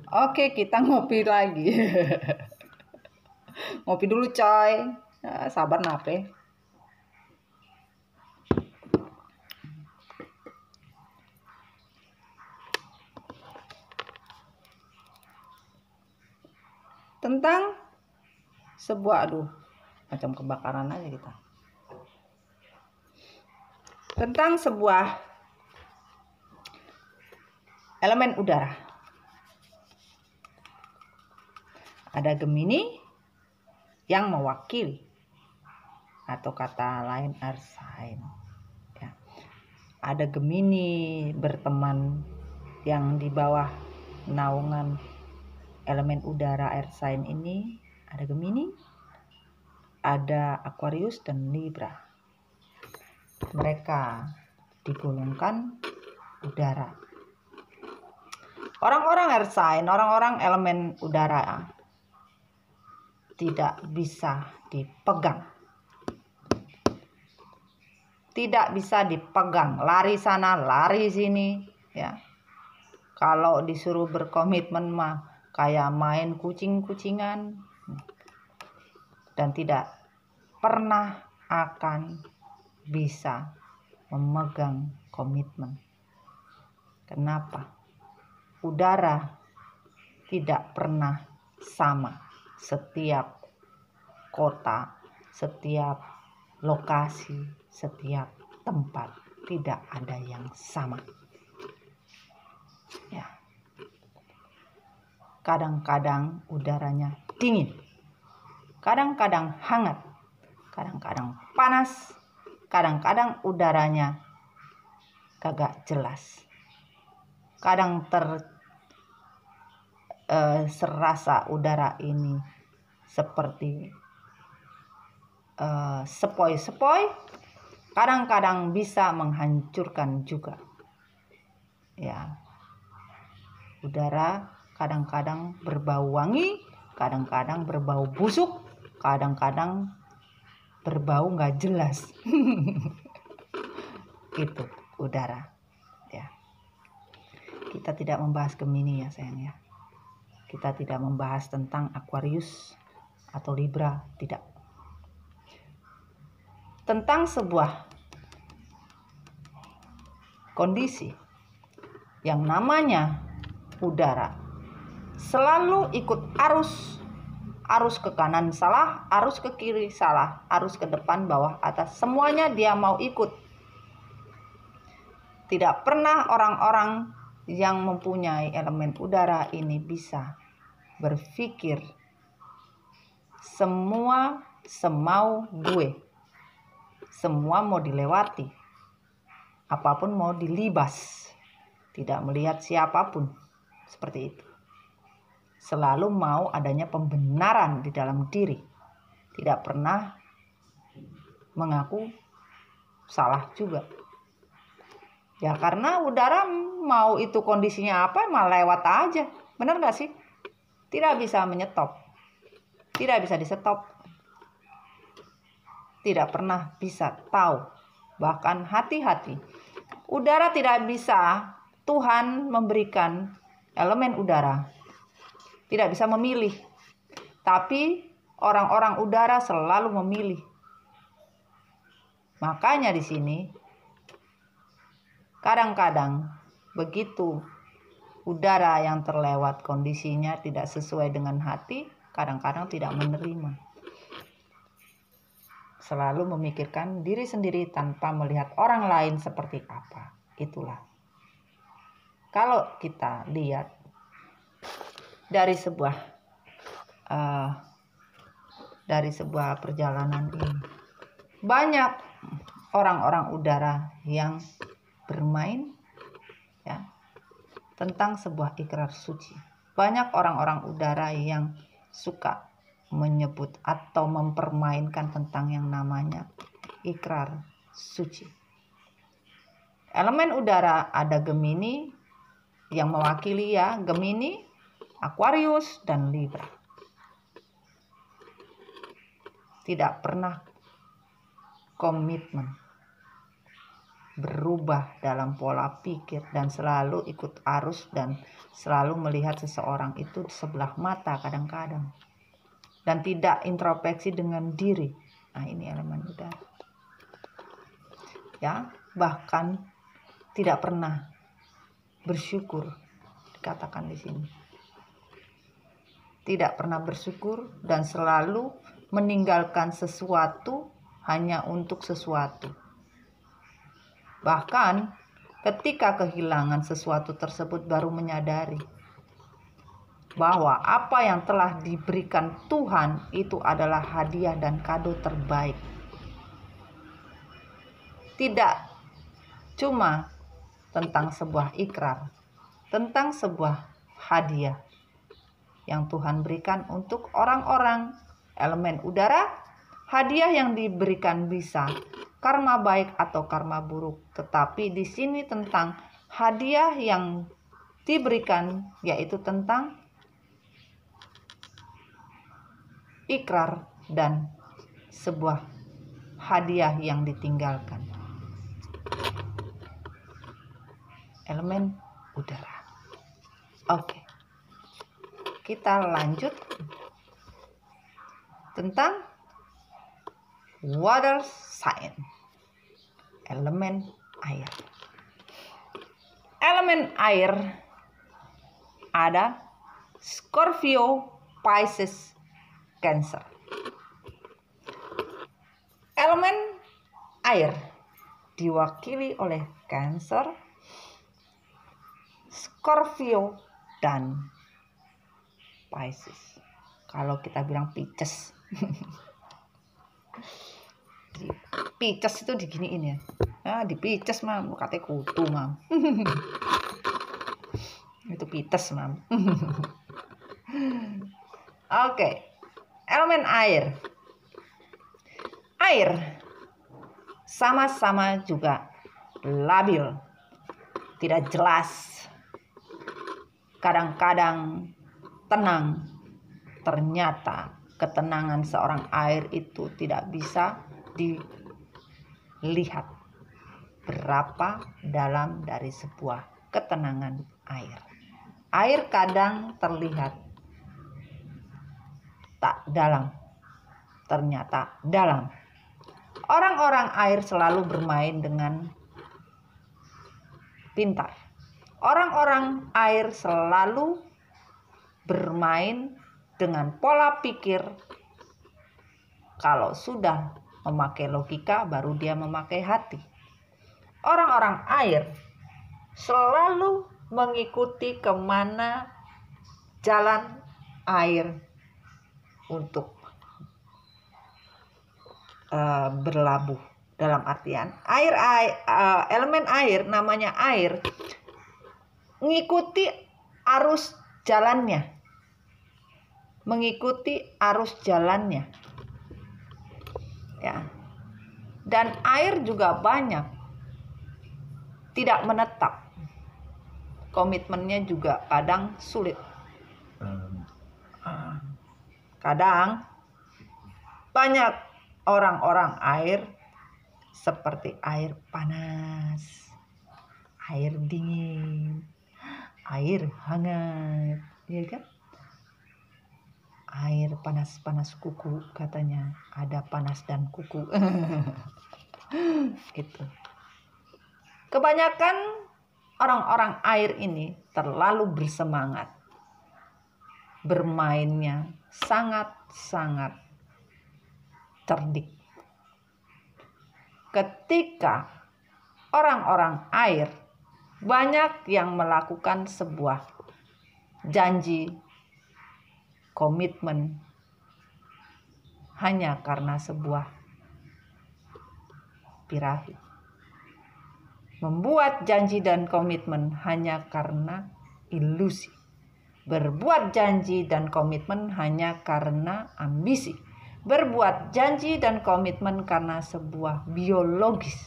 Oke, kita ngopi lagi. Ngopi dulu coy, sabar nape. tentang sebuah, macam kebakaran aja kita, tentang sebuah elemen udara. Ada Gemini yang mewakili, atau kata lain earth sign ya. Ada Gemini berteman yang di bawah naungan elemen udara earth sign ini. Ada Gemini, ada Aquarius dan Libra. Mereka digolongkan udara. Orang-orang earth sign, orang-orang elemen udara tidak bisa dipegang. Tidak bisa dipegang, lari sana, lari sini ya. Kalau disuruh berkomitmen mah kayak main kucing-kucingan, dan tidak pernah akan bisa memegang komitmen. Kenapa? Udara tidak pernah sama. Setiap kota, setiap lokasi, setiap tempat tidak ada yang sama ya. Kadang-kadang udaranya dingin, kadang-kadang hangat, kadang-kadang panas, kadang-kadang udaranya kagak jelas, kadang serasa udara ini seperti sepoi-sepoi, kadang-kadang bisa menghancurkan juga ya. Udara kadang-kadang berbau wangi, kadang-kadang berbau busuk, kadang-kadang berbau nggak jelas. Itu udara ya. Kita tidak membahas Gemini ya sayang ya. Kita tidak membahas tentang Aquarius atau Libra, tidak. Tentang sebuah kondisi yang namanya udara selalu ikut arus ke kanan salah, arus ke kiri salah, arus ke depan, bawah, atas, semuanya dia mau ikut. Tidak pernah orang-orang yang mempunyai elemen udara ini bisa berpikir semua semau gue, semua mau dilewati, apapun mau dilibas, tidak melihat siapapun, seperti itu. Selalu mau adanya pembenaran di dalam diri, tidak pernah mengaku salah juga ya. Karena udara mau itu kondisinya apa, malah lewat aja, benar gak sih? Tidak bisa menyetop, tidak bisa disetop, tidak pernah bisa tahu. Bahkan hati-hati, udara tidak bisa, Tuhan memberikan elemen udara tidak bisa memilih, tapi orang-orang udara selalu memilih. Makanya di sini kadang-kadang begitu udara yang terlewat kondisinya tidak sesuai dengan hati, kadang-kadang tidak menerima. Selalu memikirkan diri sendiri tanpa melihat orang lain seperti apa. Itulah. Kalau kita lihat dari sebuah perjalanan ini, banyak orang-orang udara yang bermain ya tentang sebuah ikrar suci. Banyak orang-orang udara yang suka menyebut atau mempermainkan tentang yang namanya ikrar suci. Elemen udara ada Gemini yang mewakili ya, Gemini, Aquarius dan Libra. Tidak pernah komitmen, berubah dalam pola pikir, dan selalu ikut arus, dan selalu melihat seseorang itu sebelah mata kadang-kadang, dan tidak introspeksi dengan diri. Nah, ini elemen udara ya. Bahkan tidak pernah bersyukur, dikatakan di sini. tidak pernah bersyukur, dan selalu meninggalkan sesuatu hanya untuk sesuatu. Bahkan ketika kehilangan sesuatu tersebut baru menyadari bahwa apa yang telah diberikan Tuhan itu adalah hadiah dan kado terbaik. Tidak cuma tentang sebuah ikrar, tentang sebuah hadiah yang Tuhan berikan untuk orang-orang elemen udara. Hadiah yang diberikan bisa karma baik atau karma buruk, tetapi di sini tentang hadiah yang diberikan, yaitu tentang ikrar dan sebuah hadiah yang ditinggalkan. Elemen udara. Oke. Kita lanjut tentang water sign. Elemen air. Elemen air ada Scorpio, Pisces, Cancer. Elemen air diwakili oleh Cancer, Scorpio, dan Pisces. Kalau kita bilang Pisces. Pisces itu diginiin ya. Ah, di Pisces mam, katanya kutu mam. Itu Pisces mam. Oke. Elemen air. Air sama-sama juga labil, tidak jelas. Kadang-kadang tenang. Ternyata ketenangan seorang air itu tidak bisa dilihat berapa dalam dari sebuah ketenangan air. Air kadang terlihat tak dalam, ternyata dalam. Orang-orang air selalu bermain dengan pintar. Orang-orang air selalu bermain dengan pola pikir. Kalau sudah memakai logika, baru dia memakai hati. Orang-orang air selalu mengikuti kemana jalan air untuk berlabuh. Dalam artian elemen air, namanya air, mengikuti arus jalannya, ya. Dan air juga banyak tidak menetap, komitmennya juga kadang sulit. Kadang banyak orang-orang air seperti air panas, air dingin, air hangat, ya kan? Air panas-panas kuku, katanya ada panas dan kuku. Gitu. Kebanyakan orang-orang air ini terlalu bersemangat. Bermainnya sangat-sangat cerdik. Ketika orang-orang air banyak yang melakukan sebuah janji, komitmen, hanya karena sebuah birahi. Membuat janji dan komitmen hanya karena ilusi. Berbuat janji dan komitmen hanya karena ambisi. Berbuat janji dan komitmen karena sebuah biologis.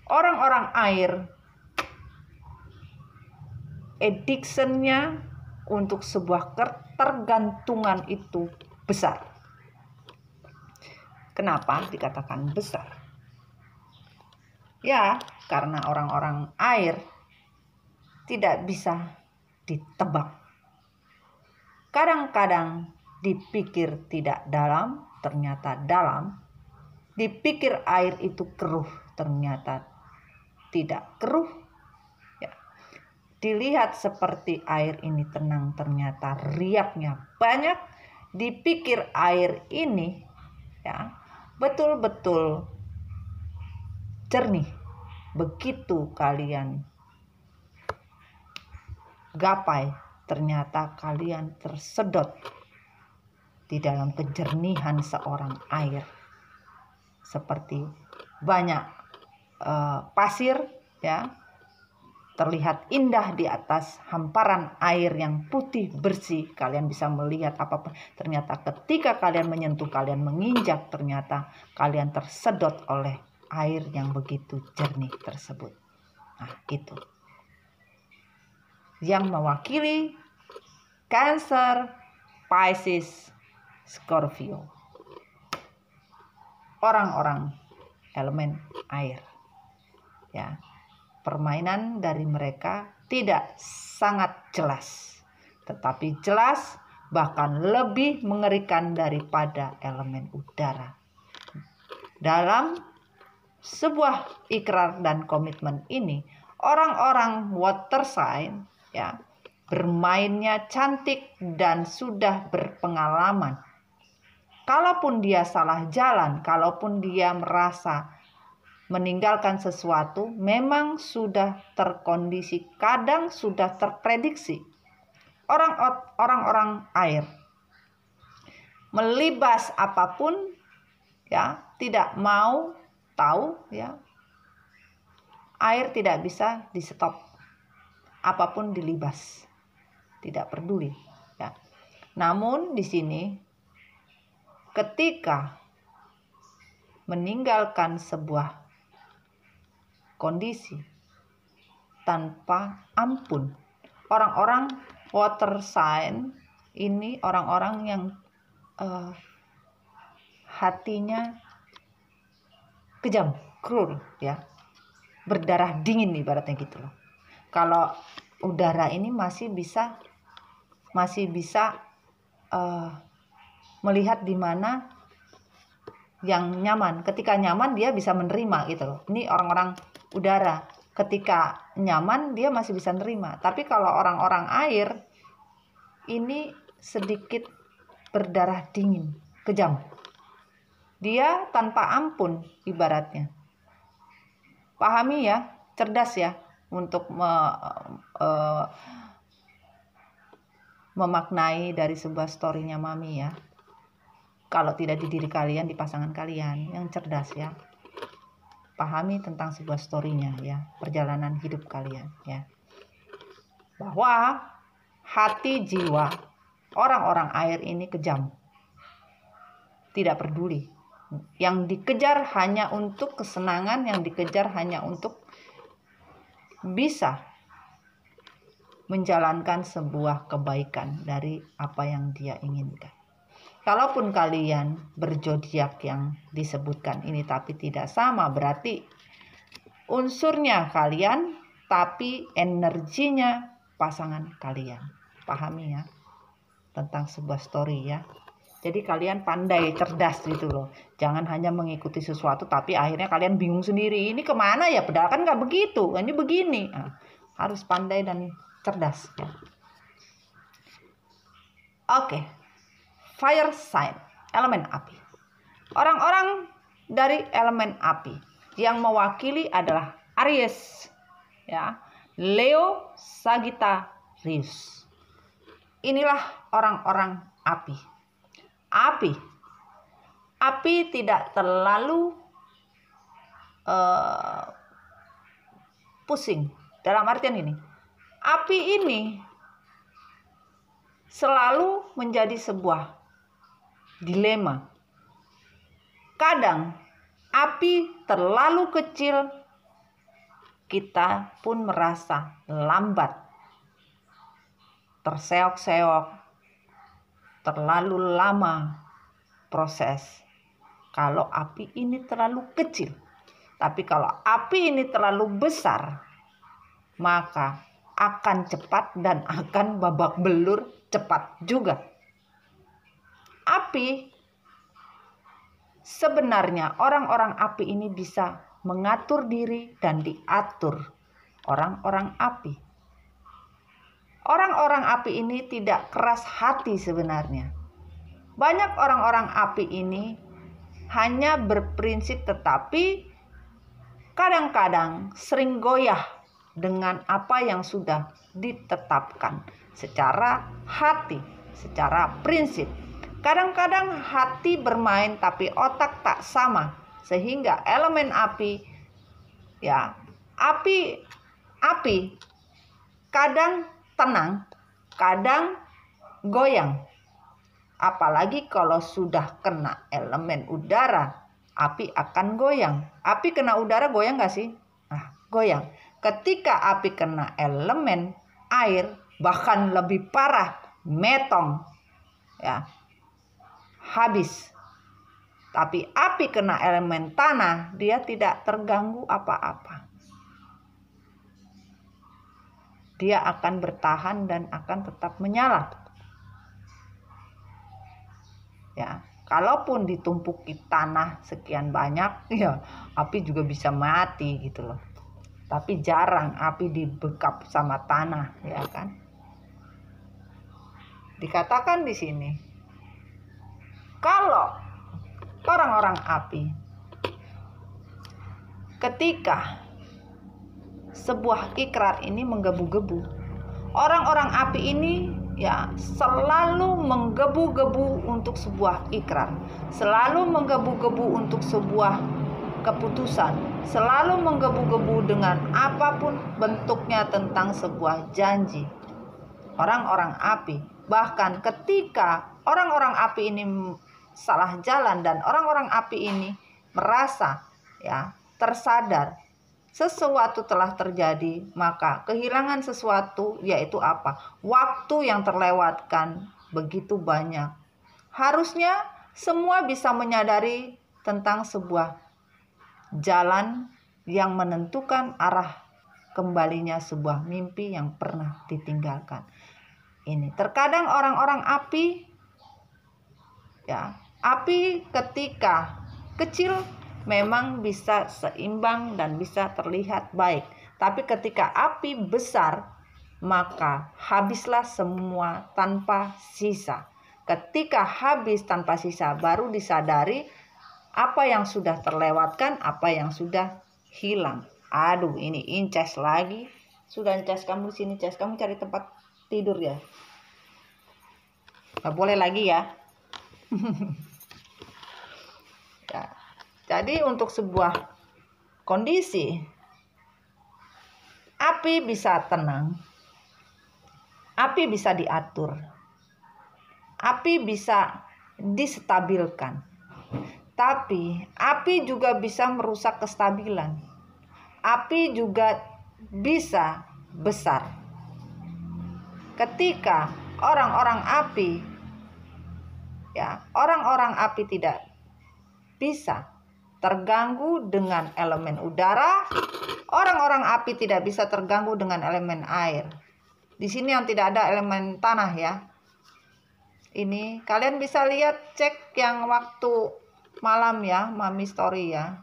Orang-orang air, addiction-nya untuk sebuah ketergantungan itu besar. Kenapa dikatakan besar? Ya, karena orang-orang air tidak bisa ditebak. Kadang-kadang dipikir tidak dalam, ternyata dalam. Dipikir air itu keruh, ternyata tidak keruh. Ya. Dilihat seperti air ini tenang, ternyata riaknya banyak. Dipikir air ini ya betul-betul jernih. Begitu kalian gapai, ternyata kalian tersedot di dalam kejernihan seorang air. Seperti banyak pasir ya, terlihat indah di atas hamparan air yang putih bersih. Kalian bisa melihat apapun. Ternyata ketika kalian menyentuh, kalian menginjak, ternyata kalian tersedot oleh air yang begitu jernih tersebut. Nah, itu yang mewakili Cancer, Pisces, Scorpio. Orang-orang elemen air. Ya. Permainan dari mereka tidak sangat jelas, tetapi jelas bahkan lebih mengerikan daripada elemen udara. Dalam sebuah ikrar dan komitmen ini, orang-orang water sign ya bermainnya cantik dan sudah berpengalaman. Kalaupun dia salah jalan, kalaupun dia merasa meninggalkan sesuatu, memang sudah terkondisi, kadang sudah terprediksi. Orang-orang air melibas apapun ya, tidak mau tahu ya. Air tidak bisa di stop. Apapun dilibas. Tidak peduli ya. Namun di sini ketika meninggalkan sebuah kondisi tanpa ampun, orang-orang water sign ini orang-orang yang hatinya kejam, cruel ya, berdarah dingin ibaratnya gitu loh. Kalau udara ini masih bisa melihat di mana yang nyaman. Ketika nyaman dia bisa menerima gitu loh. Ini orang-orang udara, ketika nyaman dia masih bisa menerima. Tapi kalau orang-orang air ini sedikit berdarah dingin, kejam. Dia tanpa ampun ibaratnya. Pahami ya, cerdas ya untuk memaknai dari sebuah story-nya Mami ya. Kalau tidak di diri kalian, di pasangan kalian yang cerdas ya. Pahami tentang sebuah story-nya ya, perjalanan hidup kalian ya. Bahwa hati jiwa orang-orang air ini kejam. Tidak peduli. Yang dikejar hanya untuk kesenangan, yang dikejar hanya untuk bisa menjalankan sebuah kebaikan dari apa yang dia inginkan. Kalaupun kalian berzodiak yang disebutkan ini tapi tidak sama, berarti unsurnya kalian tapi energinya pasangan kalian. Pahami ya tentang sebuah story ya. Jadi kalian pandai, cerdas gitu loh. Jangan hanya mengikuti sesuatu tapi akhirnya kalian bingung sendiri. Ini kemana ya? Padahal kan gak begitu. Ini begini. Nah, harus pandai dan cerdas ya. Oke. Fire sign, elemen api. Orang-orang dari elemen api yang mewakili adalah Aries, ya, Leo, Sagittarius. Inilah orang-orang api. Api tidak terlalu pusing. Dalam artian ini, api ini selalu menjadi sebuah dilema. Kadang api terlalu kecil, kita pun merasa lambat, terseok-seok, terlalu lama proses. Kalau api ini terlalu kecil, tapi kalau api ini terlalu besar, maka akan cepat dan akan babak belur cepat juga. Api, sebenarnya orang-orang api ini bisa mengatur diri dan diatur. Orang-orang api Orang-orang api ini tidak keras hati sebenarnya. Banyak orang-orang api ini hanya berprinsip, tetapi kadang-kadang sering goyah dengan apa yang sudah ditetapkan secara hati, secara prinsip. Kadang-kadang hati bermain tapi otak tak sama, sehingga elemen api kadang tenang, kadang goyang. Apalagi kalau sudah kena elemen udara, api akan goyang. Api kena udara goyang gak sih? Nah, goyang. Ketika api kena elemen air, bahkan lebih parah, metong, habis. Tapi api kena elemen tanah, dia tidak terganggu apa-apa. Dia akan bertahan dan akan tetap menyala. Kalaupun ditumpuki tanah sekian banyak, api juga bisa mati gitu loh. Tapi jarang api dibekap sama tanah, ya kan? Dikatakan di sini, kalau orang-orang api ketika sebuah ikrar ini menggebu-gebu, orang-orang api ini selalu menggebu-gebu untuk sebuah ikrar, selalu menggebu-gebu untuk sebuah keputusan, selalu menggebu-gebu dengan apapun bentuknya tentang sebuah janji. Orang-orang api, bahkan ketika orang-orang api ini salah jalan dan orang-orang api ini merasa tersadar sesuatu telah terjadi, maka kehilangan sesuatu, yaitu apa? Waktu yang terlewatkan begitu banyak. Harusnya semua bisa menyadari tentang sebuah jalan yang menentukan arah kembalinya sebuah mimpi yang pernah ditinggalkan. Ini terkadang orang-orang api, api ketika kecil memang bisa seimbang dan bisa terlihat baik. Tapi ketika api besar, maka habislah semua tanpa sisa. Ketika habis tanpa sisa, baru disadari apa yang sudah terlewatkan, apa yang sudah hilang. Aduh, ini Inces lagi. Sudah Inces, kamu sini, Inces. Kamu cari tempat tidur ya. Gak boleh lagi ya. Jadi untuk sebuah kondisi, api bisa tenang, api bisa diatur, api bisa distabilkan, tapi api juga bisa merusak kestabilan. Api juga bisa besar. Ketika orang-orang api tidak bisa terganggu dengan elemen udara, orang-orang api tidak bisa terganggu dengan elemen air. Di sini yang tidak ada elemen tanah ya. Ini kalian bisa lihat, cek yang waktu malam ya, Mami Story ya.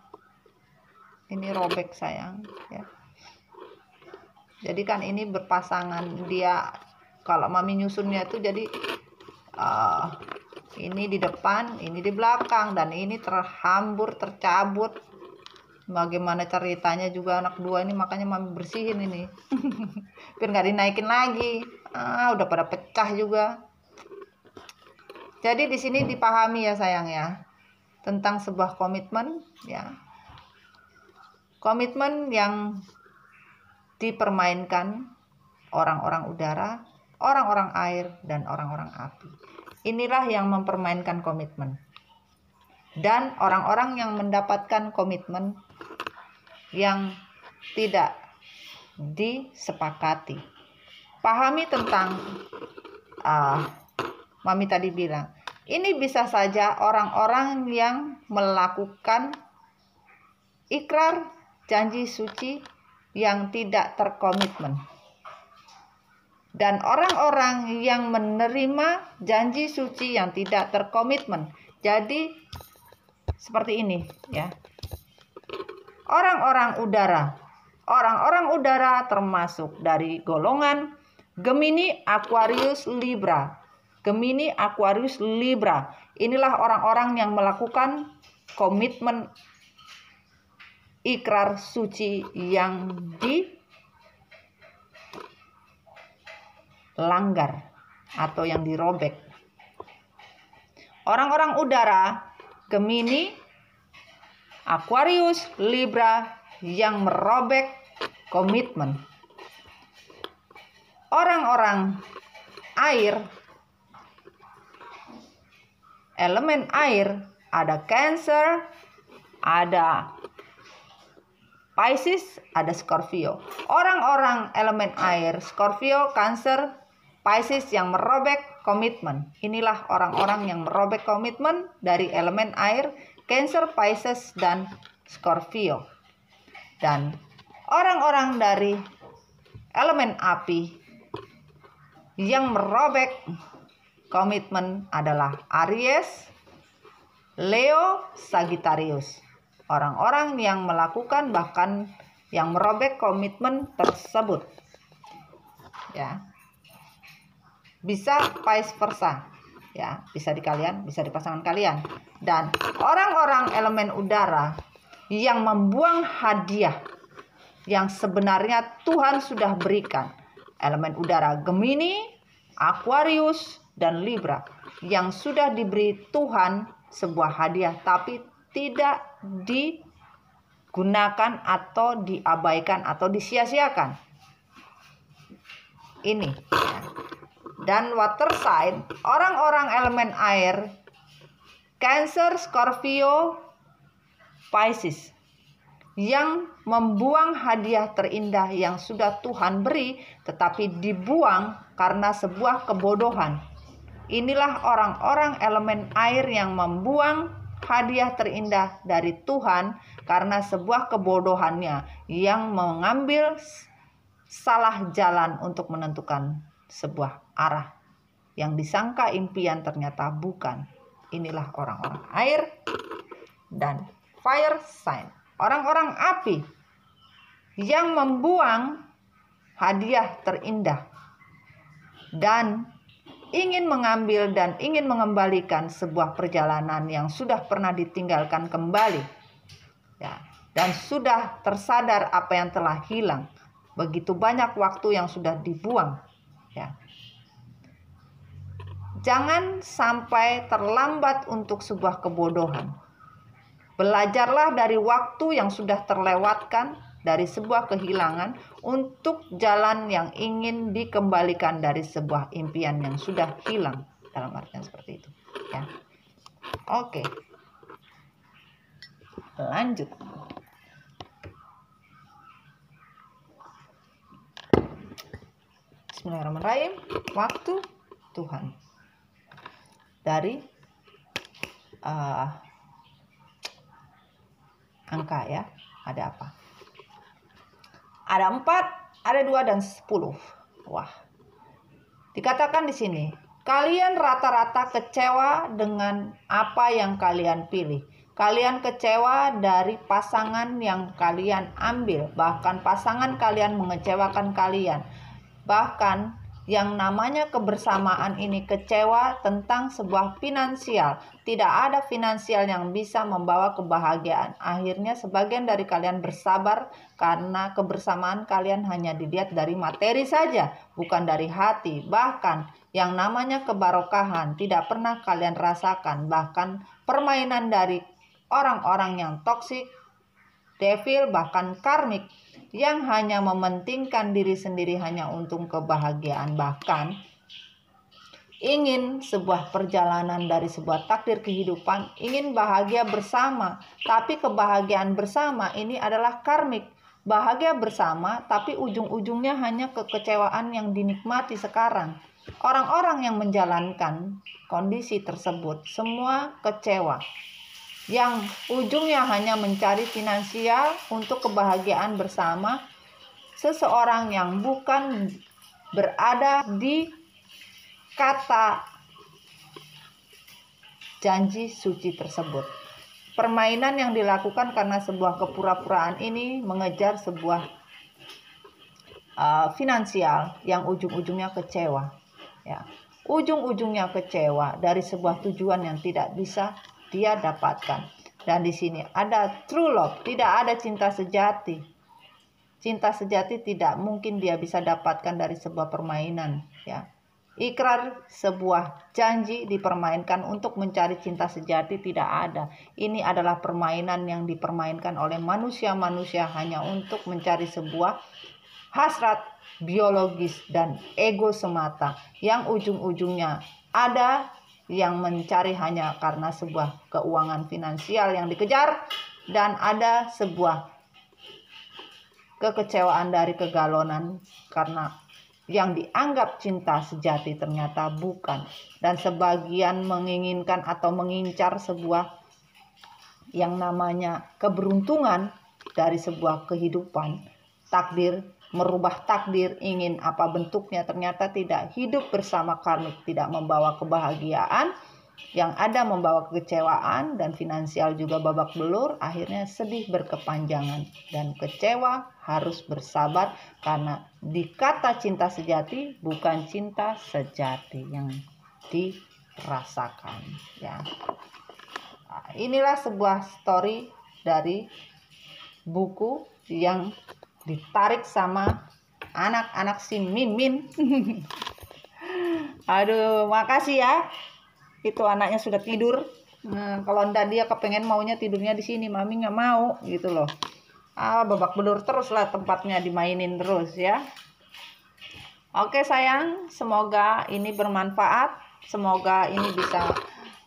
Ini robek sayang ya. Jadi kan ini berpasangan, dia kalau Mami nyusunnya itu jadi ini di depan, ini di belakang, dan ini terhambur, tercabut. Bagaimana ceritanya juga anak dua ini, makanya Mami bersihin ini. Biar nggak dinaikin lagi. Udah pada pecah juga. Jadi di sini dipahami ya sayang ya, tentang sebuah komitmen ya. Komitmen yang dipermainkan orang-orang udara, orang-orang air, dan orang-orang api. Inilah yang mempermainkan komitmen. Dan orang-orang yang mendapatkan komitmen yang tidak disepakati. Pahami tentang Mami tadi bilang, ini bisa saja orang-orang yang melakukan ikrar janji suci yang tidak terkomitmen. Dan orang-orang yang menerima janji suci yang tidak terkomitmen. Jadi seperti ini ya. Orang-orang udara termasuk dari golongan Gemini, Aquarius, Libra. Gemini, Aquarius, Libra. Inilah orang-orang yang melakukan komitmen ikrar suci yang dilanggar atau yang dirobek. Orang-orang udara, Gemini, Aquarius, Libra yang merobek komitmen. Orang-orang air, elemen air, ada Cancer, ada Pisces, ada Scorpio. Orang-orang elemen air, Scorpio, Cancer, Pisces yang merobek komitmen. Inilah orang-orang yang merobek komitmen dari elemen air, Cancer, Pisces, dan Scorpio. Dan orang-orang dari elemen api yang merobek komitmen adalah Aries, Leo, Sagittarius. Orang-orang yang melakukan bahkan yang merobek komitmen tersebut. Ya. Bisa vice versa. Ya, bisa di kalian, bisa di pasangan kalian. Dan orang-orang elemen udara yang membuang hadiah yang sebenarnya Tuhan sudah berikan. Elemen udara Gemini, Aquarius, dan Libra yang sudah diberi Tuhan sebuah hadiah tapi tidak digunakan atau diabaikan atau disia-siakan. Ini. Dan water sign, orang-orang elemen air, Cancer, Scorpio, Pisces, yang membuang hadiah terindah yang sudah Tuhan beri tetapi dibuang karena sebuah kebodohan. Inilah orang-orang elemen air yang membuang hadiah terindah dari Tuhan karena sebuah kebodohannya, yang mengambil salah jalan untuk menentukan sebuah arah yang disangka impian ternyata bukan. Inilah orang-orang air. Dan fire sign, orang-orang api yang membuang hadiah terindah dan ingin mengambil dan ingin mengembalikan sebuah perjalanan yang sudah pernah ditinggalkan kembali. Ya, dan sudah tersadar apa yang telah hilang. Begitu banyak waktu yang sudah dibuang. Ya. Jangan sampai terlambat untuk sebuah kebodohan. Belajarlah dari waktu yang sudah terlewatkan, dari sebuah kehilangan, untuk jalan yang ingin dikembalikan dari sebuah impian yang sudah hilang. Dalam artian seperti itu. Ya. Oke. Lanjut. Bismillahirrahmanirrahim. Waktu Tuhan. Dari angka ya. Ada apa? Ada 4, ada 2 dan 10. Wah. Dikatakan di sini, kalian rata-rata kecewa dengan apa yang kalian pilih. Kalian kecewa dari pasangan yang kalian ambil. Bahkan pasangan kalian mengecewakan kalian. Bahkan yang namanya kebersamaan ini kecewa tentang sebuah finansial. Tidak ada finansial yang bisa membawa kebahagiaan. Akhirnya sebagian dari kalian bersabar karena kebersamaan kalian hanya dilihat dari materi saja, bukan dari hati. Bahkan yang namanya kebarokahan tidak pernah kalian rasakan. Bahkan permainan dari orang-orang yang toksik, devil, bahkan karmik, yang hanya mementingkan diri sendiri hanya untuk kebahagiaan, bahkan ingin sebuah perjalanan dari sebuah takdir kehidupan, ingin bahagia bersama, tapi kebahagiaan bersama ini adalah karmik. Bahagia bersama, tapi ujung-ujungnya hanya kekecewaan yang dinikmati sekarang. Orang-orang yang menjalankan kondisi tersebut semua kecewa, yang ujungnya hanya mencari finansial untuk kebahagiaan bersama seseorang yang bukan berada di kata janji suci tersebut. Permainan yang dilakukan karena sebuah kepura-puraan ini mengejar sebuah finansial yang ujung-ujungnya kecewa, ya. Ujung-ujungnya kecewa dari sebuah tujuan yang tidak bisa dia dapatkan. Dan di sini ada true love, tidak ada cinta sejati. Cinta sejati tidak mungkin dia bisa dapatkan dari sebuah permainan, ya. Ikrar, sebuah janji dipermainkan untuk mencari cinta sejati, tidak ada. Ini adalah permainan yang dipermainkan oleh manusia-manusia hanya untuk mencari sebuah hasrat biologis dan ego semata, yang ujung-ujungnya ada yang mencari hanya karena sebuah keuangan finansial yang dikejar, dan ada sebuah kekecewaan dari kegalonan karena yang dianggap cinta sejati ternyata bukan. Dan sebagian menginginkan atau mengincar sebuah yang namanya keberuntungan dari sebuah kehidupan, takdir, merubah takdir, ingin apa bentuknya, ternyata tidak. Hidup bersama karmik tidak membawa kebahagiaan, yang ada membawa kekecewaan, dan finansial juga babak belur, akhirnya sedih berkepanjangan dan kecewa. Harus bersabar karena dikata cinta sejati bukan cinta sejati yang dirasakan, ya. Nah, inilah sebuah story dari buku yang ditarik sama anak-anak si Mimin. Aduh, makasih ya. Itu anaknya sudah tidur. Nah, kalau ndak dia kepengen maunya tidurnya di sini, mami nggak mau gitu loh. Babak belur terus lah tempatnya, dimainin terus ya. Oke sayang, semoga ini bermanfaat. Semoga ini bisa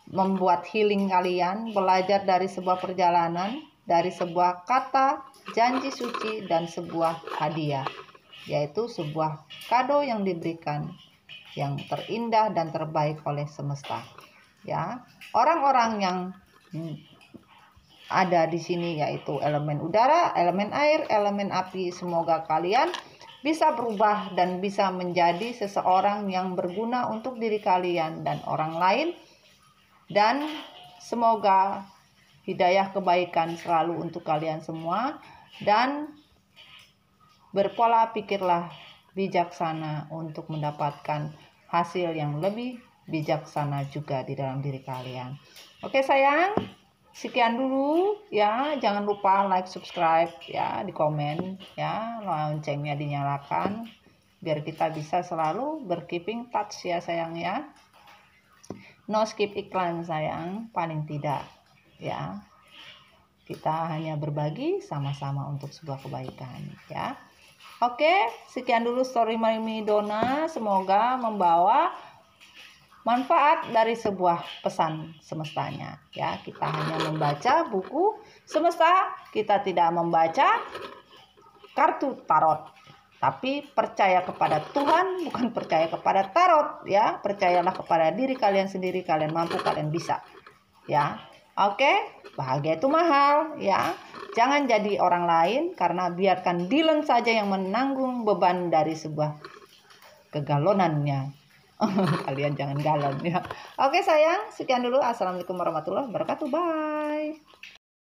membuat healing kalian, belajar dari sebuah perjalanan, dari sebuah kata, janji suci, dan sebuah hadiah, yaitu sebuah kado yang diberikan yang terindah dan terbaik oleh semesta, ya. Orang-orang yang ada di sini yaitu elemen udara, elemen air, elemen api. Semoga kalian bisa berubah dan bisa menjadi seseorang yang berguna untuk diri kalian dan orang lain. Dan semoga hidayah kebaikan selalu untuk kalian semua. Dan berpola pikirlah bijaksana untuk mendapatkan hasil yang lebih bijaksana juga di dalam diri kalian. Oke sayang, sekian dulu ya. Jangan lupa like, subscribe ya, di komen ya, loncengnya dinyalakan biar kita bisa selalu berkeeping touch ya sayang ya. No skip iklan sayang, paling tidak ya. Kita hanya berbagi sama-sama untuk sebuah kebaikan ya. Oke, sekian dulu story Mami Dona. Semoga membawa manfaat dari sebuah pesan semestanya ya. Kita hanya membaca buku semesta, kita tidak membaca kartu tarot. Tapi percaya kepada Tuhan, bukan percaya kepada tarot ya. Percayalah kepada diri kalian sendiri, kalian mampu, kalian bisa ya. Oke, bahagia itu mahal ya. Jangan jadi orang lain, karena biarkan Dylan saja yang menanggung beban dari sebuah kegalonannya. Kalian jangan galon ya. Oke sayang, sekian dulu. Assalamualaikum warahmatullahi wabarakatuh. Bye.